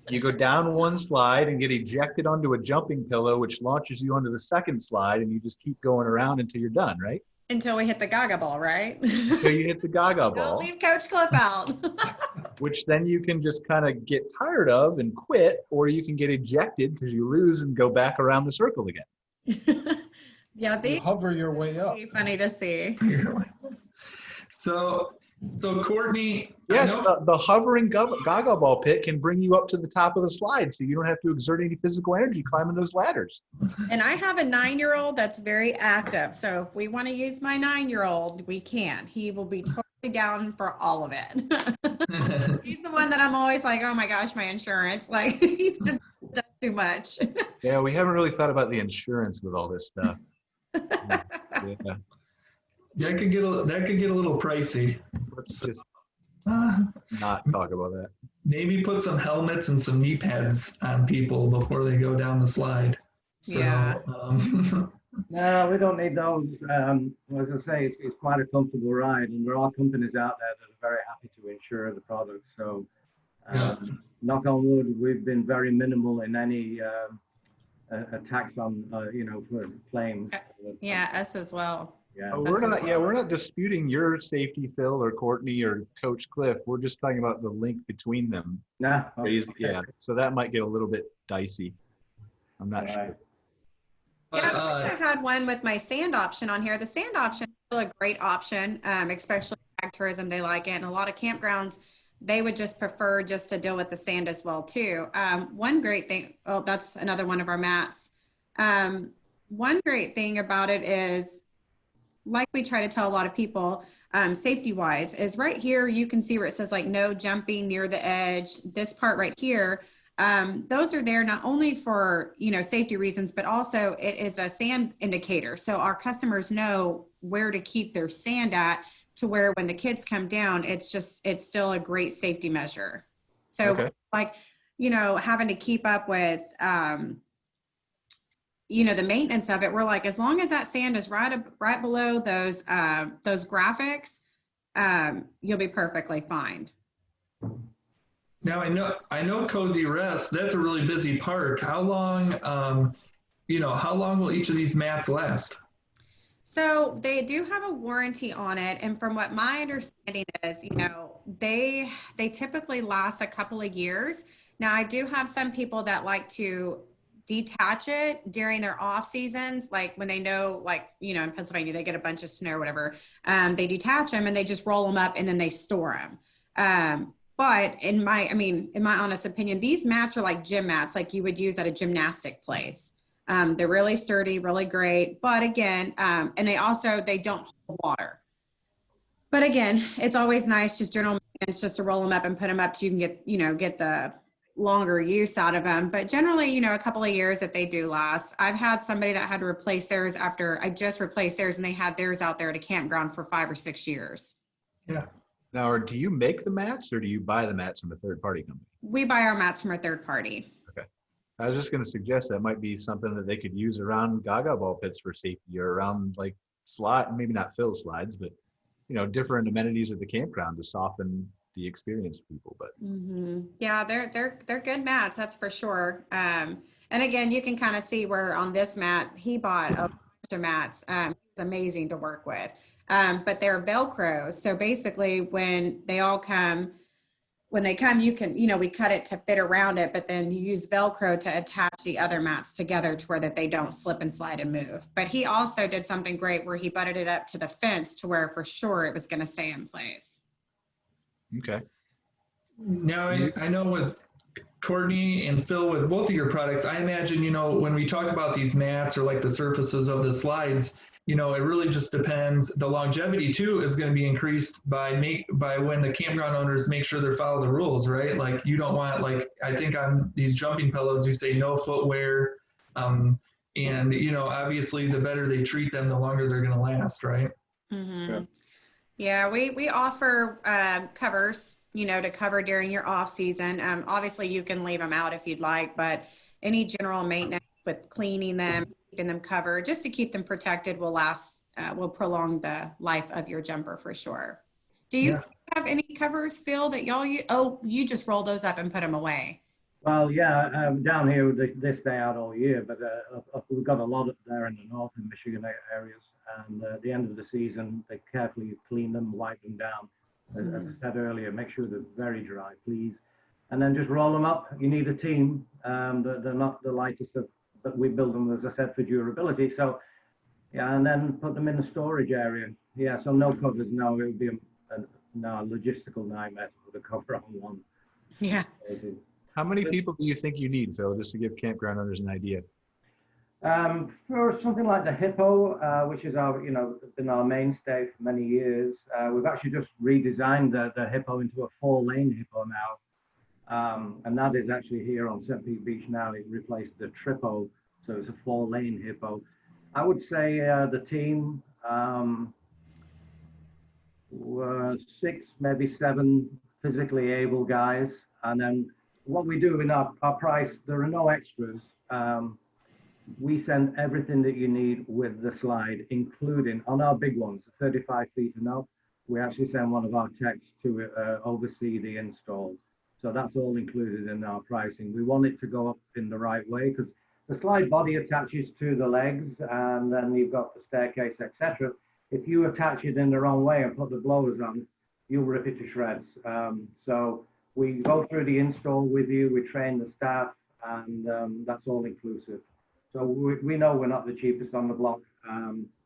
You go down one slide and get ejected onto a jumping pillow, which launches you onto the second slide, and you just keep going around until you're done, right? Until we hit the Gaga Ball, right? Until you hit the Gaga Ball. Don't leave Coach Cliff out. Which then you can just kind of get tired of and quit, or you can get ejected because you lose and go back around the circle again. Yeah, they hover your way up. be funny to see. So Courtney. Yes, the hovering Gaga Ball Pit can bring you up to the top of the slide, so you don't have to exert any physical energy climbing those ladders. And I have a 9-year-old that's very active. So if we want to use my 9-year-old, we can. He will be totally down for all of it. He's the one that I'm always like, oh my gosh, my insurance. Like he's just done too much. Yeah, we haven't really thought about the insurance with all this stuff. Yeah. That could get a little pricey. Let's just not talk about that. Maybe put some helmets and some knee pads on people before they go down the slide. So, Yeah. No, we don't need those. As I say, it's quite a comfortable ride, and there are companies out there that are very happy to insure the product. So, knock on wood, we've been very minimal in any attacks on, for claims. Yeah, us as well. Yeah. We're not disputing your safety, Phil, or Courtney, or Coach Cliff. We're just talking about the link between them. Nah, Yeah, so that might get a little bit dicey. I'm not sure. Yeah, I wish I had one with my sand option on here. The sand option is still a great option, especially ag tourism. They like it. And a lot of campgrounds, they would just prefer just to deal with the sand as well too. One great thing, that's another one of our mats. One great thing about it is, like we try to tell a lot of people, safety wise, is right here, you can see where it says like no jumping near the edge. This part right here, those are there not only for, safety reasons, but also it is a sand indicator. So our customers know where to keep their sand at, to where when the kids come down, it's still a great safety measure. So like, having to keep up with, the maintenance of it, we're like, as long as that sand is right below those graphics, you'll be perfectly fine. Now I know Cozy Rest, that's a really busy park. How long will each of these mats last? So they do have a warranty on it, and from what my understanding is, they typically last a couple of years. Now I do have some people that like to detach it during their off seasons, like when they know, like, in Pennsylvania they get a bunch of snow or whatever. They detach them and they just roll them up and then they store them. But in my honest opinion, these mats are like gym mats, like you would use at a gymnastic place. They're really sturdy, really great. But again, and they don't hold water. But again, it's always nice, just general maintenance, just to roll them up and put them up so you can get the longer use out of them. But generally, a couple of years that they do last. I've had somebody that had to replace theirs after I just replaced theirs, and they had theirs out there at a campground for 5 or 6 years. Yeah. Now, do you make the mats or do you buy the mats from a third-party company? We buy our mats from a third party. Okay. I was just going to suggest that might be something that they could use around Gaga Ball Pits for safety, or around like maybe not fill slides, but different amenities at the campground to soften the experience for people. But yeah, they're good mats, that's for sure. And again, you can kind of see where on this mat he bought a bunch of mats. It's amazing to work with. But they're Velcro, so basically when they come, you can, we cut it to fit around it, but then you use Velcro to attach the other mats together to where that they don't slip and slide and move. But he also did something great where he butted it up to the fence to where for sure it was going to stay in place. okay. Now I know with Courtney and Phil, with both of your products, I imagine, when we talk about these mats or like the surfaces of the slides, it really just depends. The longevity too is going to be increased by when the campground owners make sure they follow the rules, right? Like you don't want, like, I think on these jumping pillows, you say no footwear. And, obviously the better they treat them, the longer they're going to last, right? Mm-hmm. Yeah, we offer covers, to cover during your off season. Obviously you can leave them out if you'd like, but any general maintenance with cleaning them, keeping them covered, just to keep them protected, will prolong the life of your jumper for sure. Do you have any covers, Phil, that y'all use? Oh, you just roll those up and put them away. Well, yeah, down here they stay out all year, but we've got a lot up there in the north and Michigan areas, and at the end of the season, they carefully clean them, wipe them down. As I said earlier, make sure they're very dry, please. And then just roll them up. You need a team. They're not the lightest but we build them, as I said, for durability. So, yeah, and then put them in the storage area. Yeah, so no covers. No, it would be a logistical nightmare to put a cover on one. Yeah. How many people do you think you need, Phil, just to give campground owners an idea? For something like the Hippo, which is been our mainstay for many years, we've actually just redesigned the Hippo into a 4-lane Hippo now. And that is actually here on St. Pete Beach now. It replaced the Trippo, so it's a 4-lane Hippo. I would say the team, 6, maybe 7 physically able guys. And then what we do in our price, there are no extras. We send everything that you need with the slide, including on our big ones, 35 feet and up. We actually send one of our techs to oversee the install. So that's all included in our pricing. We want it to go up in the right way, because the slide body attaches to the legs, and then you've got the staircase, etc. If you attach it in the wrong way and put the blowers on, you'll rip it to shreds. So we go through the install with you, we train the staff, and that's all inclusive. So we know we're not the cheapest on the block,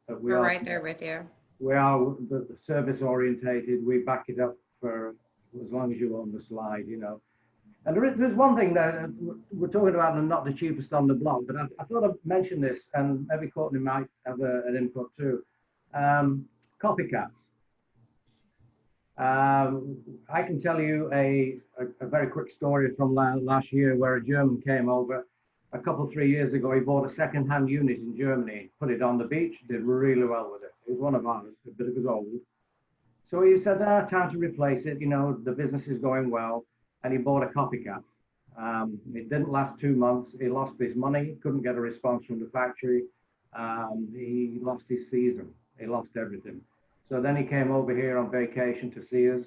but we're right there with you. We are the service orientated. We back it up for as long as you own the slide, And there's one thing that we're talking about, and not the cheapest on the block, but I thought I'd mention this, and maybe Courtney might have an input too. Copycats. I can tell you a very quick story from last year, where a German came over a couple, 3 years ago. He bought a second-hand unit in Germany, put it on the beach, did really well with it. It was one of ours, but it was old. So he said, time to replace it. The business is going well. And he bought a copycat. It didn't last 2 months. He lost his money, couldn't get a response from the factory. He lost his season. He lost everything. So then he came over here on vacation to see us,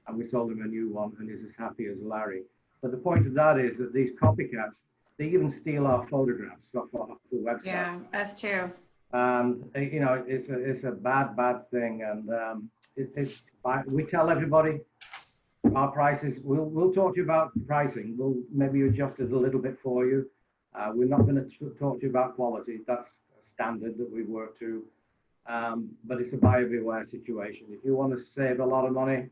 and we sold him a new one, and he's as happy as Larry. But the point of that is that these copycats, they even steal our photographs off the website. Yeah, us too. You know, it's a bad thing, and we tell everybody our prices. We'll talk to you about pricing. We'll maybe adjust it a little bit for you. We're not going to talk to you about quality. That's a standard that we work to. But it's a buyer beware situation. If you want to save a lot of money,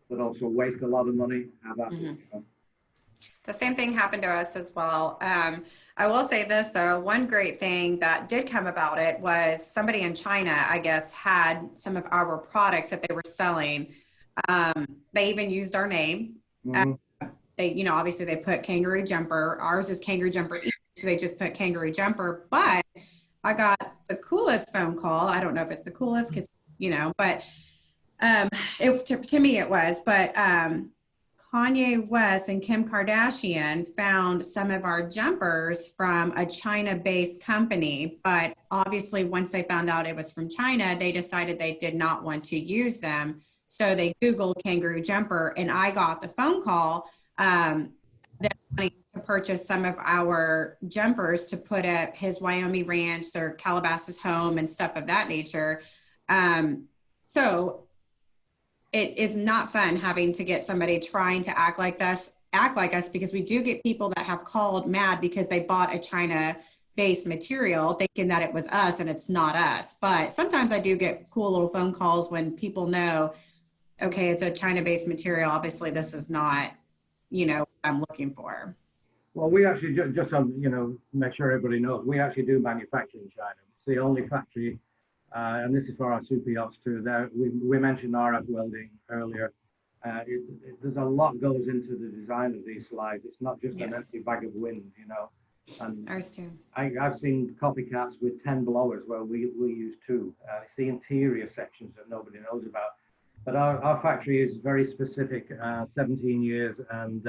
but also waste a lot of money, have at it. The same thing happened to us as well. I will say this though, one great thing that did come about it was somebody in China, I guess, had some of our products that they were selling. They even used our name. They, you know, obviously they put kangaroo jumper. Ours is kangaroo jumper, so they just put kangaroo jumper. But I got the coolest phone call. I don't know if it's the coolest, because, you know, but to me it was. But Kanye West and Kim Kardashian found some of our jumpers from a China-based company, but obviously once they found out it was from China, they decided they did not want to use them. So they Googled kangaroo jumper, and I got the phone call that wanting to purchase some of our jumpers to put at his Wyoming ranch, their Calabasas home, and stuff of that nature. So it is not fun having to get somebody trying to act like us, because we do get people that have called mad because they bought a China-based material thinking that it was us, and it's not us. But sometimes I do get cool little phone calls when people know, okay, it's a China-based material. Obviously, this is not, you know, what I'm looking for. Well, we actually just you know, make sure everybody knows, we actually do manufacture in China. It's the only factory. And this is for our super yachts too. There, we mentioned RF welding earlier. There's a lot goes into the design of these slides. It's not just an empty bag of wind, you know. And ours too. I've seen copycats with 10 blowers where we use 2. It's the interior sections that nobody knows about. But our factory is very specific, 17 years, and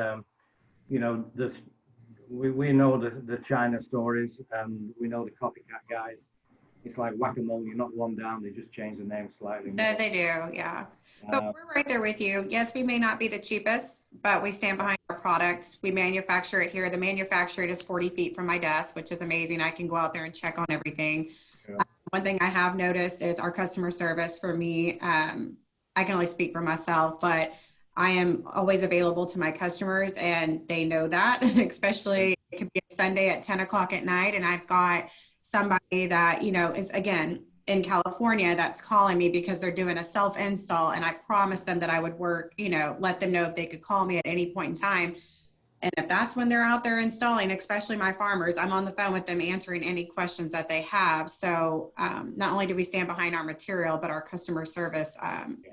you know, we know the China stories, and we know the copycat guys. It's like whack-a-mole. You knock one down, they just change the name slightly. No, they do, yeah. But we're right there with you. Yes, we may not be the cheapest, but we stand behind our product. We manufacture it here. The manufacturer is 40 feet from my desk, which is amazing. I can go out there and check on everything. Yeah. One thing I have noticed is our customer service for me. I can only speak for myself, but I am always available to my customers, and they know that, especially it could be a Sunday at 10 o'clock at night, and I've got somebody that, you know, is again in California that's calling me because they're doing a self install, and I promised them that I would work, you know, let them know if they could call me at any point in time. And if that's when they're out there installing, especially my farmers, I'm on the phone with them answering any questions that they have. So not only do we stand behind our material, but our customer service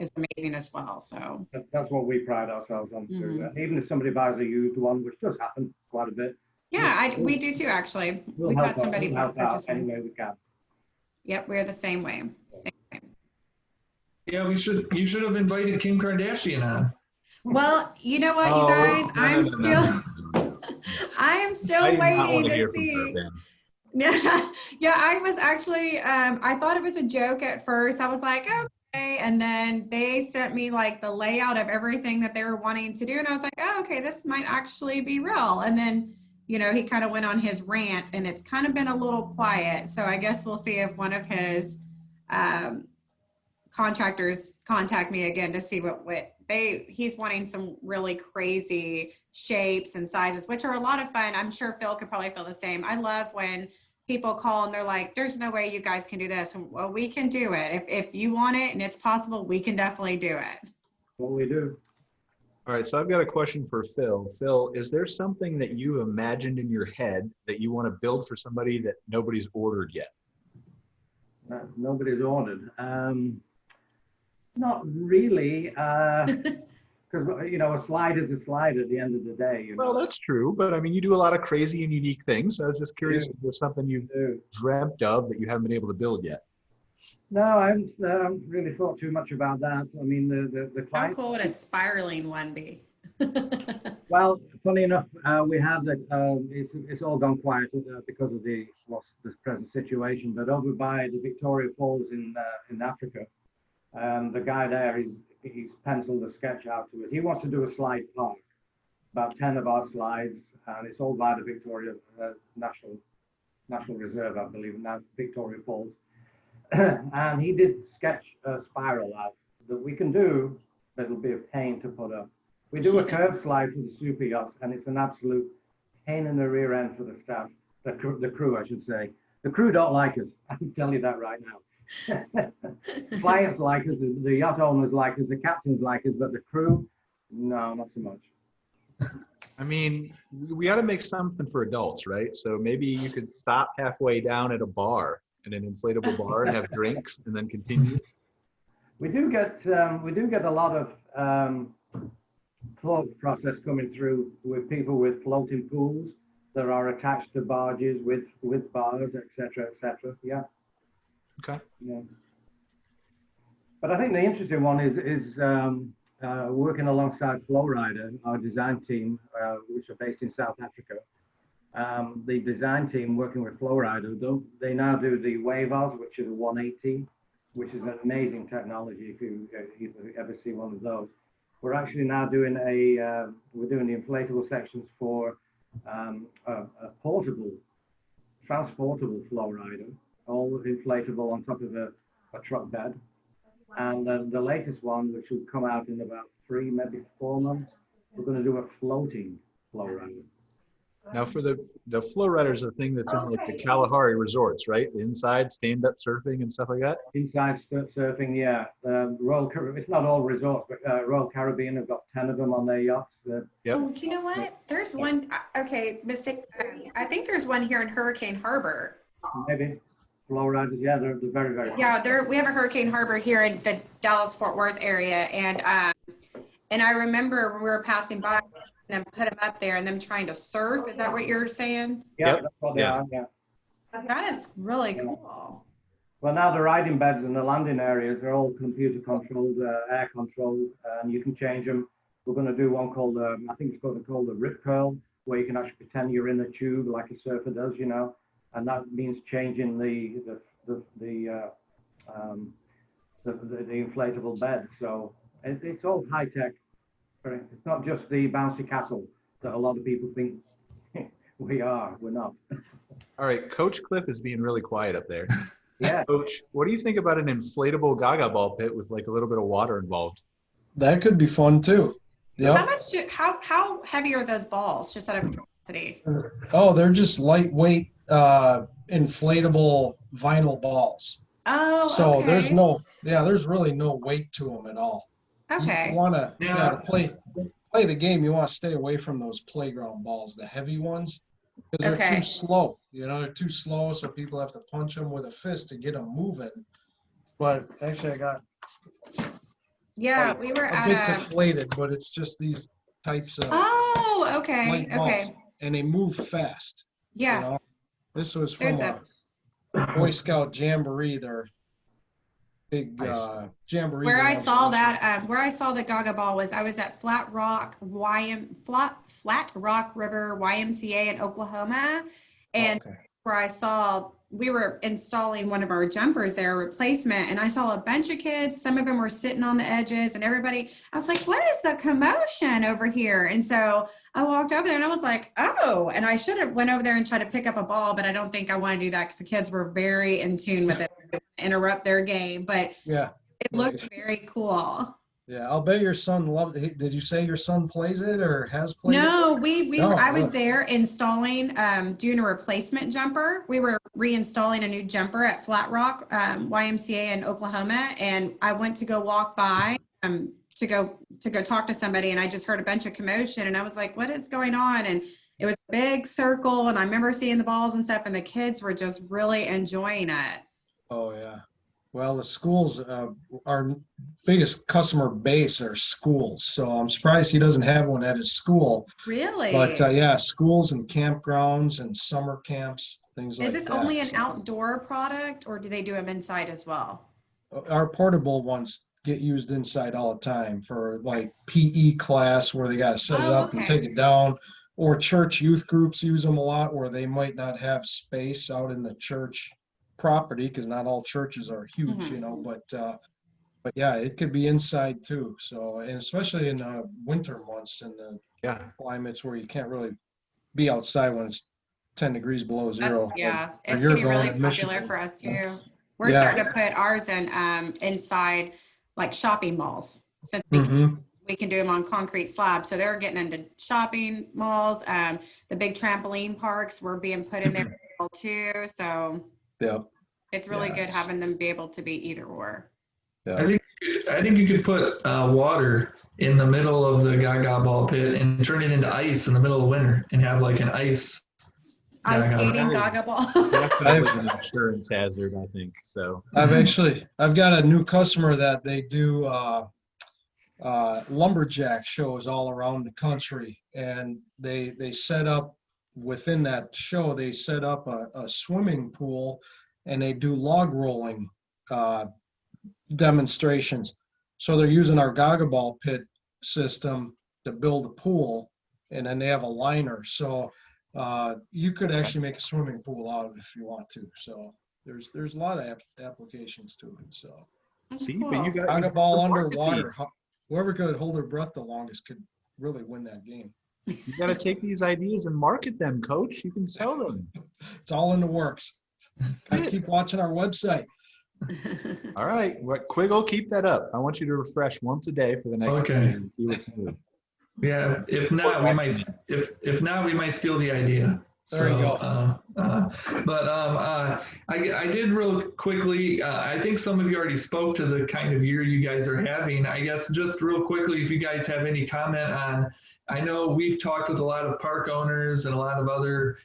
is amazing as well. So that's what we pride ourselves on too. Even if somebody buys a used one, which does happen quite a bit. Yeah, we do too, actually. We've got somebody purchase one. Any way we can. Yep, we're the same way. Same way. Yeah, you should have invited Kim Kardashian on. Well, you know what, you guys, I am still waiting to see. Yeah, I was actually, I thought it was a joke at first. I was like, okay. And then they sent me like the layout of everything that they were wanting to do. And I was like, oh, okay, this might actually be real. And then, you know, he kind of went on his rant, and it's kind of been a little quiet. So I guess we'll see if one of his contractors contact me again to see what he's wanting some really crazy shapes and sizes, which are a lot of fun. I'm sure Phil could probably feel the same. I love when people call and they're like, there's no way you guys can do this. Well, we can do it. If you want it and it's possible, we can definitely do it. What we do. All right, so I've got a question for Phil. Phil, is there something that you imagined in your head that you want to build for somebody that nobody's ordered yet? Nobody's ordered. Not really, because you know, a slide is a slide at the end of the day. You know? Well, that's true, but I mean, you do a lot of crazy and unique things. So I was just curious if there's something you've dreamt of that you haven't been able to build yet. No, I haven't really thought too much about that. I mean, the How cool would a spiraling one be? Well, funny enough, we had it's all gone quiet because of this present situation. But over by the Victoria Falls in Africa, the guy there, he's penciled a sketch out to us. He wants to do a slide park, about 10 of our slides, and it's all by the Victoria National Reserve, I believe, now Victoria Falls. And he did sketch a spiral out that we can do, but it'll be a pain to put up. We do a curved slide for the super yachts, and it's an absolute pain in the rear end for the staff, the crew, I should say. The crew don't like us. I can tell you that right now. Flyers like us, the yacht owners like us, the captains like us, but the crew, no, not so much. I mean, we got to make something for adults, right? So maybe you could stop halfway down at a bar, at an inflatable bar, and have drinks, and then continue. We do get a lot of thought process coming through with people with floating pools that are attached to barges with bars, etc., etc. Yeah. Okay. Yeah. But I think the interesting one is working alongside Flowrider, our design team, which are based in South Africa. The design team working with Flowrider, they now do the Wavos, which is a 180, which is an amazing technology if you ever see one of those. We're actually now doing we're doing the inflatable sections for a portable, transportable Flowrider, all inflatable on top of a truck bed. And the latest one, which will come out in about 3, maybe 4 months, we're going to do a floating Flowrider. Now for the flow rider is the thing that's in like the Kalahari resorts, right? The inside stand-up surfing and stuff like that? Inside surfing, yeah. It's not all resorts, but Royal Caribbean have got 10 of them on their yachts. Yep. Oh, you know what? There's one, okay, mistake. I think there's one here in Hurricane Harbor. Maybe. Flow riders, yeah, they're very, very Yeah, we have a Hurricane Harbor here in the Dallas-Fort Worth area. And I remember when we were passing by them put them up there and them trying to surf. Is that what you're saying? Yeah, Yep. that's what they are, yeah. That is really cool. Well, now the riding beds and the landing areas are all computer controlled, air controlled, and you can change them. We're going to do one called, I think it's called the Rip Curl, where you can actually pretend you're in a tube like a surfer does, you know, and that means changing the inflatable bed. So it's all high tech. It's not just the bouncy castle that a lot of people think we are. We're not. All right, Coach Cliff is being really quiet up there. Yeah. Coach, what do you think about an inflatable Gaga Ball Pit with like a little bit of water involved? That could be fun too. How heavy are those balls, just out of curiosity? Oh, they're just lightweight inflatable vinyl balls. Oh, So okay. there's really no weight to them at all. Okay. You want to Yeah. play the game. You want to stay away from those playground balls, the heavy ones, because they're Okay. too slow. You know, they're too slow, so people have to punch them with a fist to get them moving. But actually, I got Yeah, we were a bit at a. deflated, but it's just these types of Oh, okay. light balls, Okay. and they move fast. You Yeah. know? This was from There's a Boy Scout jamboree. They're big Nice. jamboree. Where I grounds. saw that, where I saw the Gaga Ball was I was at Flat Rock River YMCA in Oklahoma, and Okay. where I saw we were installing one of our jumpers there, a replacement, and I saw a bunch of kids. Some of them were sitting on the edges, and everybody. I was like, "What is the commotion over here?" And so I walked over there, and I was like, "Oh!" And I should have went over there and tried to pick up a ball, but I don't think I want to do that because the kids were very in tune with it, interrupt their game. But Yeah. it looked very cool. Yeah, I'll bet your son loved it. Did you say your son plays it or has played it? No, I was good. there installing, doing a replacement jumper. We were reinstalling a new jumper at Flat Rock YMCA in Oklahoma, and I went to go walk by to go talk to somebody, and I just heard a bunch of commotion, and I was like, "What is going on?" And it was a big circle, and I remember seeing the balls and stuff, and the kids were just really enjoying it. Oh, yeah. Well, the schools, our biggest customer base are schools. So I'm surprised he doesn't have one at his school. Really? But yeah, schools and campgrounds and summer camps, things like Is that. this only an So outdoor product, or do they do them inside as well? our portable ones get used inside all the time for like PE class where they got to set it Oh, up and okay. take it down. Or church youth groups use them a lot where they might not have space out in the church property because not all churches are huge, Mhm. you know, but yeah, it could be inside too. So, and especially in winter months and the Yeah. climates where you can't really be outside when it's 10 degrees below zero. That's, yeah, where it's you're getting going really in popular Michigan. for us too. We're Yeah. starting to put ours in inside like shopping malls since Mm-hmm. we can do them on concrete slabs. So they're getting into shopping malls. The big trampoline parks were being put in there too. So Yeah. it's really Yeah, good it's- having them be able to be either or. Yeah. I think you could put water in the middle of the Gaga Ball Pit and turn it into ice in the middle of winter and have like an ice Ice Gaga skating, Ball. Gaga Ball. Definitely I've- an insurance hazard, I think. So I've got a new customer that they do lumberjack shows all around the country, and they set up within that show. They set up a swimming pool, and they do log rolling demonstrations. So they're using our Gaga Ball Pit system to build a pool, and then they have a liner. So you could actually make a swimming pool out of it if you want to. So there's a lot of applications to it. So That's see, cool. but you got Gaga ball the market underwater. Whoever could hold their breath the longest could really win that game. You got to take these ideas and market them, Coach. You can sell them. It's all in the works. Gotta keep watching our website. All right, what Quiggle, keep that up. I want you to refresh once a day for the next Okay. week and see what's new. Yeah, if not, we might we might steal the idea. There you go. I did real quickly. I think some of you already spoke to the kind of year you guys are having. I guess just real quickly, if you guys have any comment on. I know we've talked with a lot of park owners and a lot of other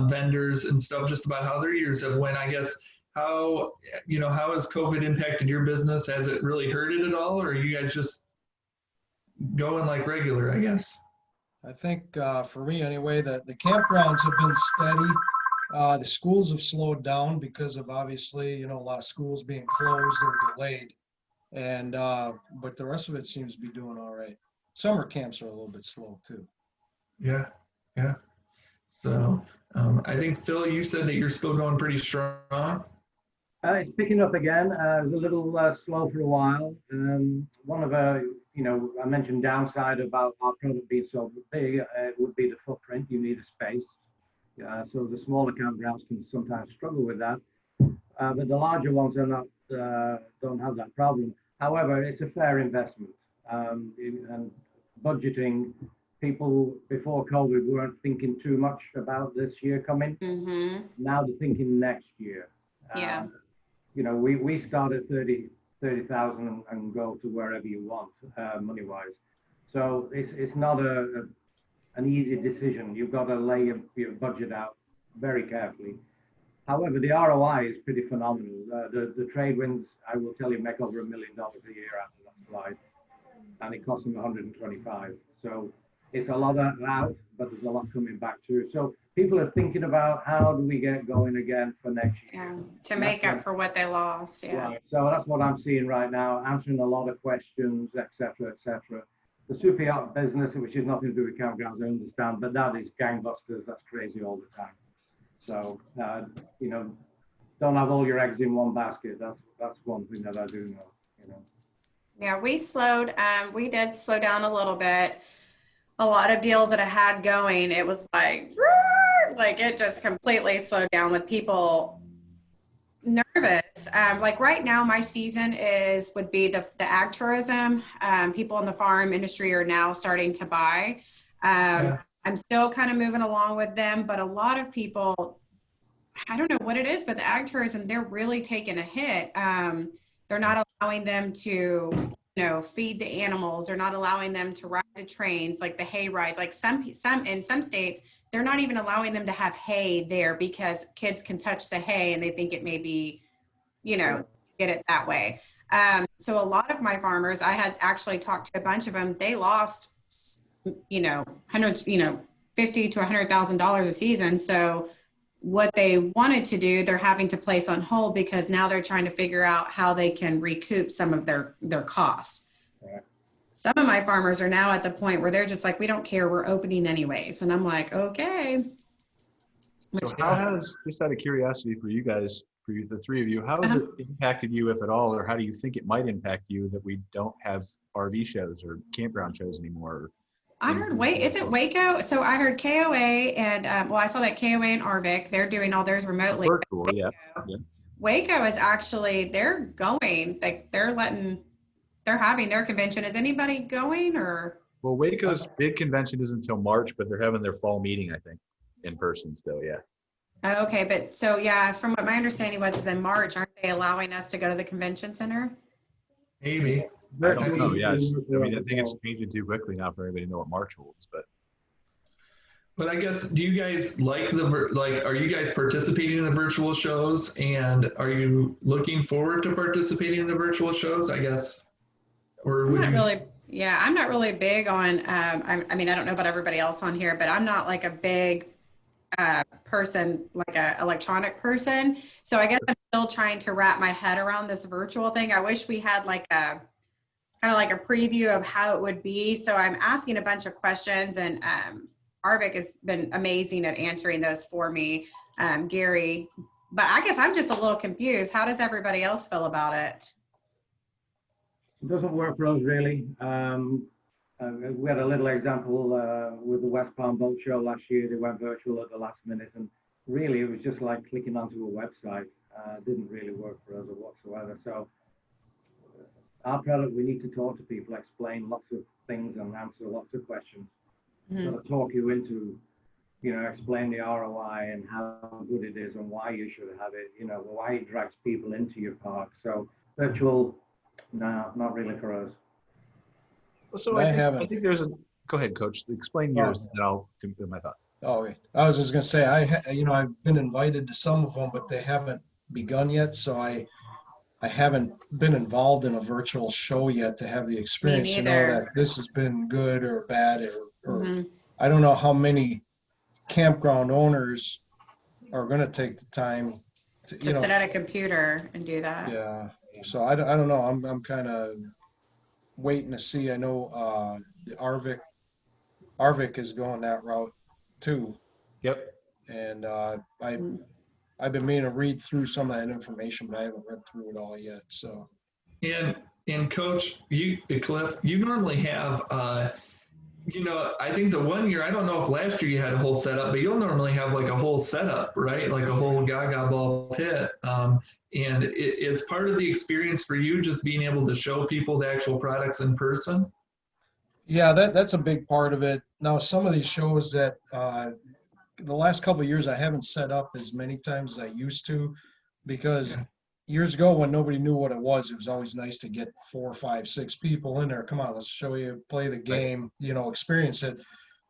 vendors and stuff just about how their years have went. I guess how has COVID impacted your business? Has it really hurt it at all, or are you guys just going like regular, I guess? I think for me anyway, the campgrounds have been steady. The schools have slowed down because of obviously, a lot of schools being closed or delayed. And but the rest of it seems to be doing all right. Summer camps are a little bit slow too. Yeah. So I think, Phil, you said that you're still going pretty strong. It's picking up again. It was a little slow for a while. One of I mentioned downside about our product being so big would be the footprint. You need a space. So the smaller campgrounds can sometimes struggle with that. But the larger ones are not, don't have that problem. However, it's a fair investment. And budgeting, people before COVID weren't thinking too much about this year coming. Mm-hmm. Now they're thinking next year. Yeah. We start at 30,000 and go to wherever you want, money wise. So it's not an easy decision. You've got to lay your budget out very carefully. However, the ROI is pretty phenomenal. The trade winds, I will tell you, make over $1 million a year after that slide, and it costs them 125. So it's a lot out, but there's a lot coming back too. So people are thinking about how do we get going again for next year. Yeah. To make up for what they lost. Yeah. Right. So that's what I'm seeing right now, answering a lot of questions, etc., etc. The super yacht business, which has nothing to do with campgrounds, I understand, but that is gangbusters. That's crazy all the time. So don't have all your eggs in one basket. That's one thing that I do know. Yeah, we did slow down a little bit. A lot of deals that I had going, it was like it just completely slowed down with people nervous. Like right now, my season would be the ag tourism. People in the farm industry are now starting to buy. I'm still kind of moving along with them, but a lot of people, I don't know what it is, but the ag tourism, they're really taking a hit. They're not allowing them to, feed the animals. They're not allowing them to ride the trains, like the hay rides. Like some in some states, they're not even allowing them to have hay there because kids can touch the hay and they think it may be, get it that way. So a lot of my farmers, I had actually talked to a bunch of them. They lost, hundreds, $50,000 to $100,000 a season. So what they wanted to do, they're having to place on hold because now they're trying to figure out how they can recoup some of their costs. Right. Some of my farmers are now at the point where they're just like, we don't care, we're opening anyways. And I'm like, okay. So how has, just out of curiosity for you guys, for you, the three of you, how has it impacted you, if at all, or how do you think it might impact you that we don't have RV shows or campground shows anymore? I heard, is it Waco? So I heard KOA and, well, I saw that KOA and Arvik, they're doing all theirs remotely. Virtual, yeah. Waco is actually, they're going, like they're having their convention. Is anybody going or? Well, Waco's big convention is until March, but they're having their fall meeting, I think, in person still, yeah. Oh, okay, but so yeah, from what my understanding was, is in March, aren't they allowing us to go to the convention center? Maybe. I don't know, yeah. I think it's changing too quickly now for everybody to know what March holds, but. But I guess, do you guys like are you guys participating in the virtual shows, and are you looking forward to participating in the virtual shows, I guess? Or would you? I'm not really big on, I mean, I don't know about everybody else on here, but I'm not like a big person, like a electronic person. So I guess I'm still trying to wrap my head around this virtual thing. I wish we had like a, kind of like a preview of how it would be. So I'm asking a bunch of questions, and Arvik has been amazing at answering those for me, Gary. But I guess I'm just a little confused. How does everybody else feel about it? It doesn't work for us really. We had a little example with the West Palm Boat Show last year. They went virtual at the last minute, and really it was just like clicking onto a website. Didn't really work for us whatsoever. So our product, we need to talk to people, explain lots of things and answer lots of questions. Sort of talk you into, explain the ROI and how good it is and why you should have it, why it drags people into your park. So virtual, no, not really for us. So I think there's go ahead, Coach, explain yours and I'll do my thought. Oh, I was just going to say, I've been invited to some of them, but they haven't begun yet. So I haven't been involved in a virtual show yet to have the experience to know that this has been good or bad, or I don't know how many campground owners are going to take the time to sit at a computer and do that. Yeah. So I don't know. I'm kind of waiting to see. I know the Arvik is going that route too. Yep. And I've been meaning to read through some of that information, but I haven't read through it all yet. So. And Coach, Cliff, you normally have, I think the one year, I don't know if last year you had a whole setup, but you'll normally have like a whole setup, right? Like a whole Gaga Ball Pit. And it's part of the experience for you just being able to show people the actual products in person. Yeah, that's a big part of it. Now, some of these shows that the last couple of years I haven't set up as many times as I used to, because years ago when nobody knew what it was always nice to get 4, 5, 6 people in there. Come on, let's show you, play the game, experience it.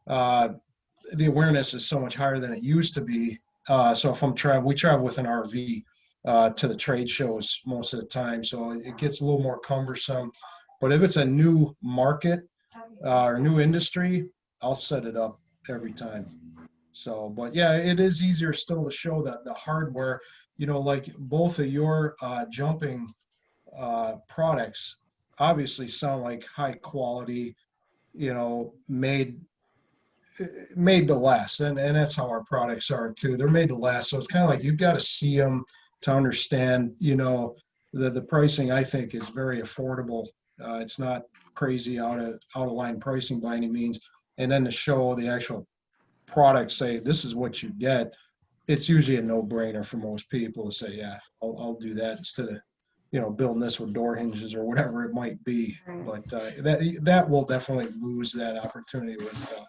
The awareness is so much higher than it used to be. So if we travel with an RV to the trade shows most of the time, so it gets a little more cumbersome. But if it's a new market or new industry, I'll set it up every time. So, but yeah, it is easier still to show that the hardware, like both of your jumping products obviously sound like high quality, made to last. And that's how our products are too. They're made to last. So it's kind of like, you've got to see them to understand, the pricing, I think, is very affordable. It's not crazy out of line pricing by any means. And then to show the actual product, say this is what you get, it's usually a no-brainer for most people to say, yeah, I'll do that instead of building this with door hinges or whatever it might be. But that will definitely lose that opportunity with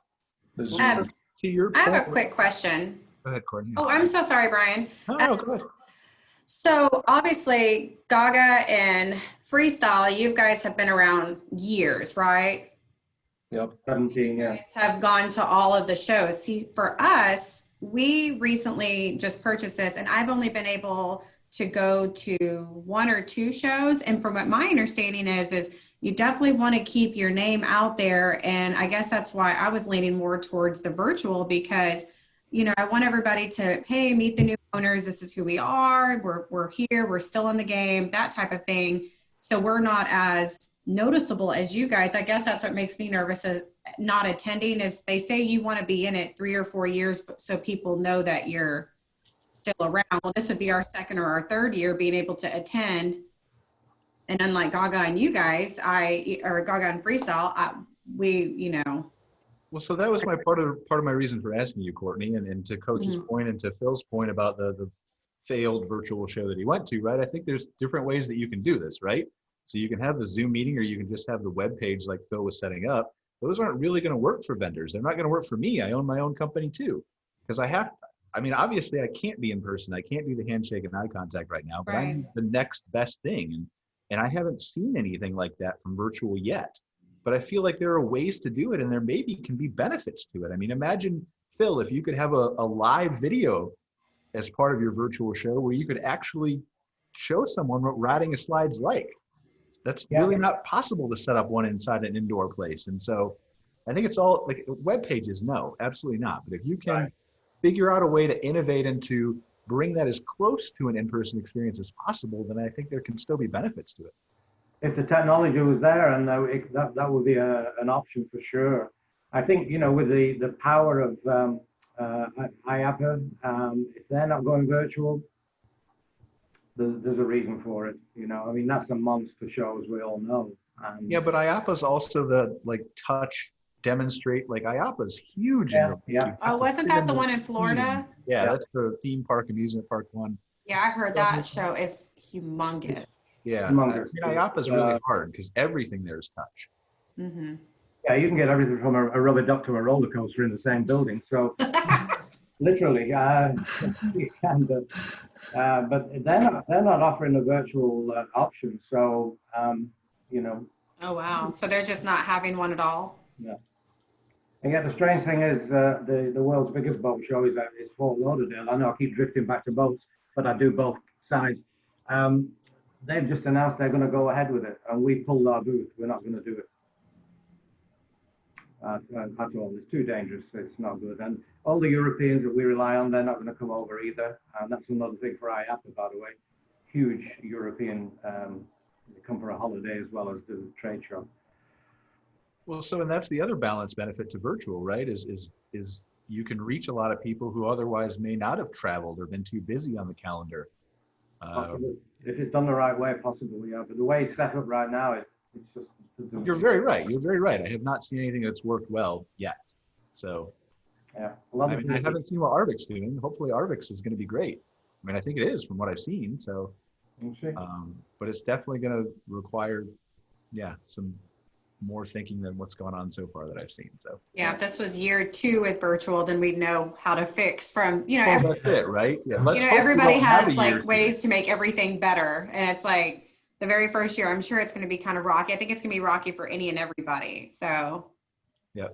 the Zoom. To your point, I have a quick question. Go ahead, Courtney. Oh, I'm so sorry, Brian. No, go ahead. So obviously Gaga and Freestyle, you guys have been around years, right? Yep. 17, yeah. You guys have gone to all of the shows. See, for us, we recently just purchased this, and I've only been able to go to 1 or 2 shows. And from what my understanding is you definitely want to keep your name out there. And I guess that's why I was leaning more towards the virtual, because I want everybody to, hey, meet the new owners. This is who we are. We're here. We're still in the game, that type of thing. So we're not as noticeable as you guys. I guess that's what makes me nervous not attending is they say you want to be in it 3 or 4 years so people know that you're still around. Well, this would be our second or our third year being able to attend. And unlike Gaga and you guys, or Gaga and Freestyle, Well, so that was my part of my reason for asking you, Courtney, and to Coach's point and to Phil's point about the failed virtual show that he went to, right? I think there's different ways that you can do this, right? So you can have the Zoom meeting, or you can just have the web page like Phil was setting up. Those aren't really going to work for vendors. They're not going to work for me. I own my own company too, because obviously I can't be in person. I can't do the handshake and eye contact right now, but I need the next best thing. And I haven't seen anything like that from virtual yet. But I feel like there are ways to do it, and there maybe can be benefits to it. I mean, imagine, Phil, if you could have a live video as part of your virtual show where you could actually show someone what riding a slide's like. That's really not possible to set up one inside an indoor place. And so I think it's all like web pages, no, absolutely not. But if you can figure out a way to innovate and to bring that as close to an in-person experience as possible, then I think there can still be benefits to it. If the technology was there, and that would be an option for sure. I think, with the power of IAPA, if they're not going virtual, there's a reason for it. I mean, that's a monster show, as we all know. Yeah, but IAPA's also the touch demonstrate. Like IAPA's huge. Yeah. Oh, wasn't that the one in Florida? Yeah, that's the theme park, amusement park one. Yeah, I heard that show is humongous. Yeah, IAPA's really hard because everything there is touch. Mm-hmm. Yeah, you can get everything from a rubber duck to a roller coaster in the same building. So literally, you can. But they're not offering a virtual option. So Oh wow! So they're just not having one at all. Yeah. And yet the strange thing is, the world's biggest boat show is Fort Lauderdale. I know I keep drifting back to boats, but I do both sides. They've just announced they're going to go ahead with it, and we pulled our booth. We're not going to do it at all. It's too dangerous. It's not good. And all the Europeans that we rely on, they're not going to come over either. And that's another thing for IAPA, by the way. Huge European, they come for a holiday as well as do the trade show. Well, and that's the other balance benefit to virtual, right? Is you can reach a lot of people who otherwise may not have traveled or been too busy on the calendar. If it's done the right way, possibly, yeah. But the way it's set up right now, it's just. You're very right. You're very right. I have not seen anything that's worked well yet. So, yeah. I haven't seen what Arvik's doing. Hopefully, Arvik's is going to be great. I mean, I think it is from what I've seen. So, but it's definitely going to require, some more thinking than what's gone on so far that I've seen. So yeah, if this was year 2 with virtual, then we'd know how to fix from that's it, right? Yeah, everybody has like ways to make everything better, and it's like the very first year, I'm sure it's going to be kind of rocky. I think it's going to be rocky for any and everybody. So yeah,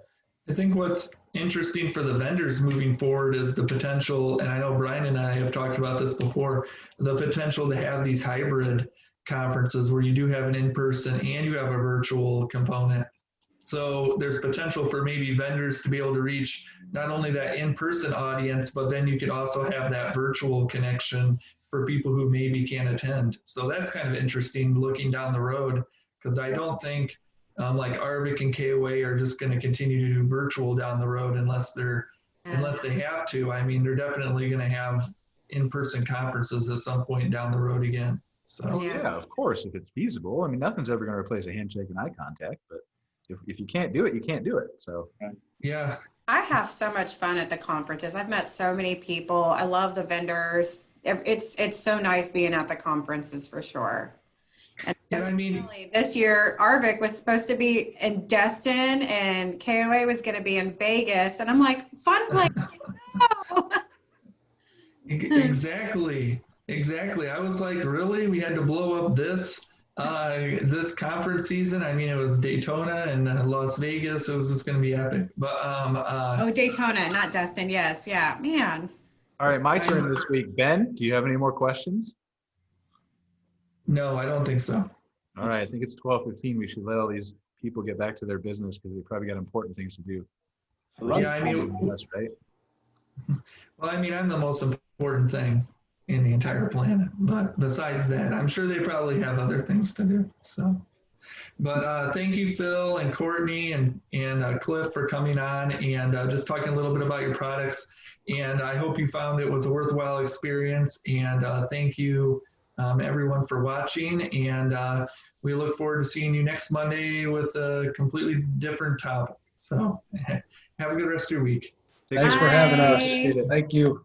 I think what's interesting for the vendors moving forward is the potential, and I know Brian and I have talked about this before, the potential to have these hybrid conferences where you do have an in-person and you have a virtual component. So there's potential for maybe vendors to be able to reach not only that in-person audience, but then you could also have that virtual connection for people who maybe can't attend. So that's kind of interesting looking down the road, because I don't think like Arvik and KOA are just going to continue to do virtual down the road unless they have to. I mean, they're definitely going to have in-person conferences at some point down the road again. So yeah, of course, if it's feasible. I mean, nothing's ever going to replace a handshake and eye contact, but if you can't do it, you can't do it. So yeah, I have so much fun at the conferences. I've met so many people. I love the vendors. It's so nice being at the conferences for sure. And I mean, this year, Arvik was supposed to be in Destin and KOA was going to be in Vegas. And I'm like, fun place. No. Exactly. I was like, really? We had to blow up this conference season? I mean, it was Daytona and Las Vegas. It was just going to be epic. But Daytona, not Destin. Yes. Yeah, man. All right, my turn this week. Ben, do you have any more questions? No, I don't think so. All right, I think it's 12:15. We should let all these people get back to their business because they probably got important things to do. Yeah, I mean, right? Well, I mean, I'm the most important thing in the entire planet. But besides that, I'm sure they probably have other things to do. So, but thank you, Phil and Courtney and Cliff for coming on and just talking a little bit about your products. And I hope you found it was a worthwhile experience. And thank you, everyone, for watching. And we look forward to seeing you next Monday with a completely different topic. So have a good rest of your week. Thanks for having us. Bye. Thank you.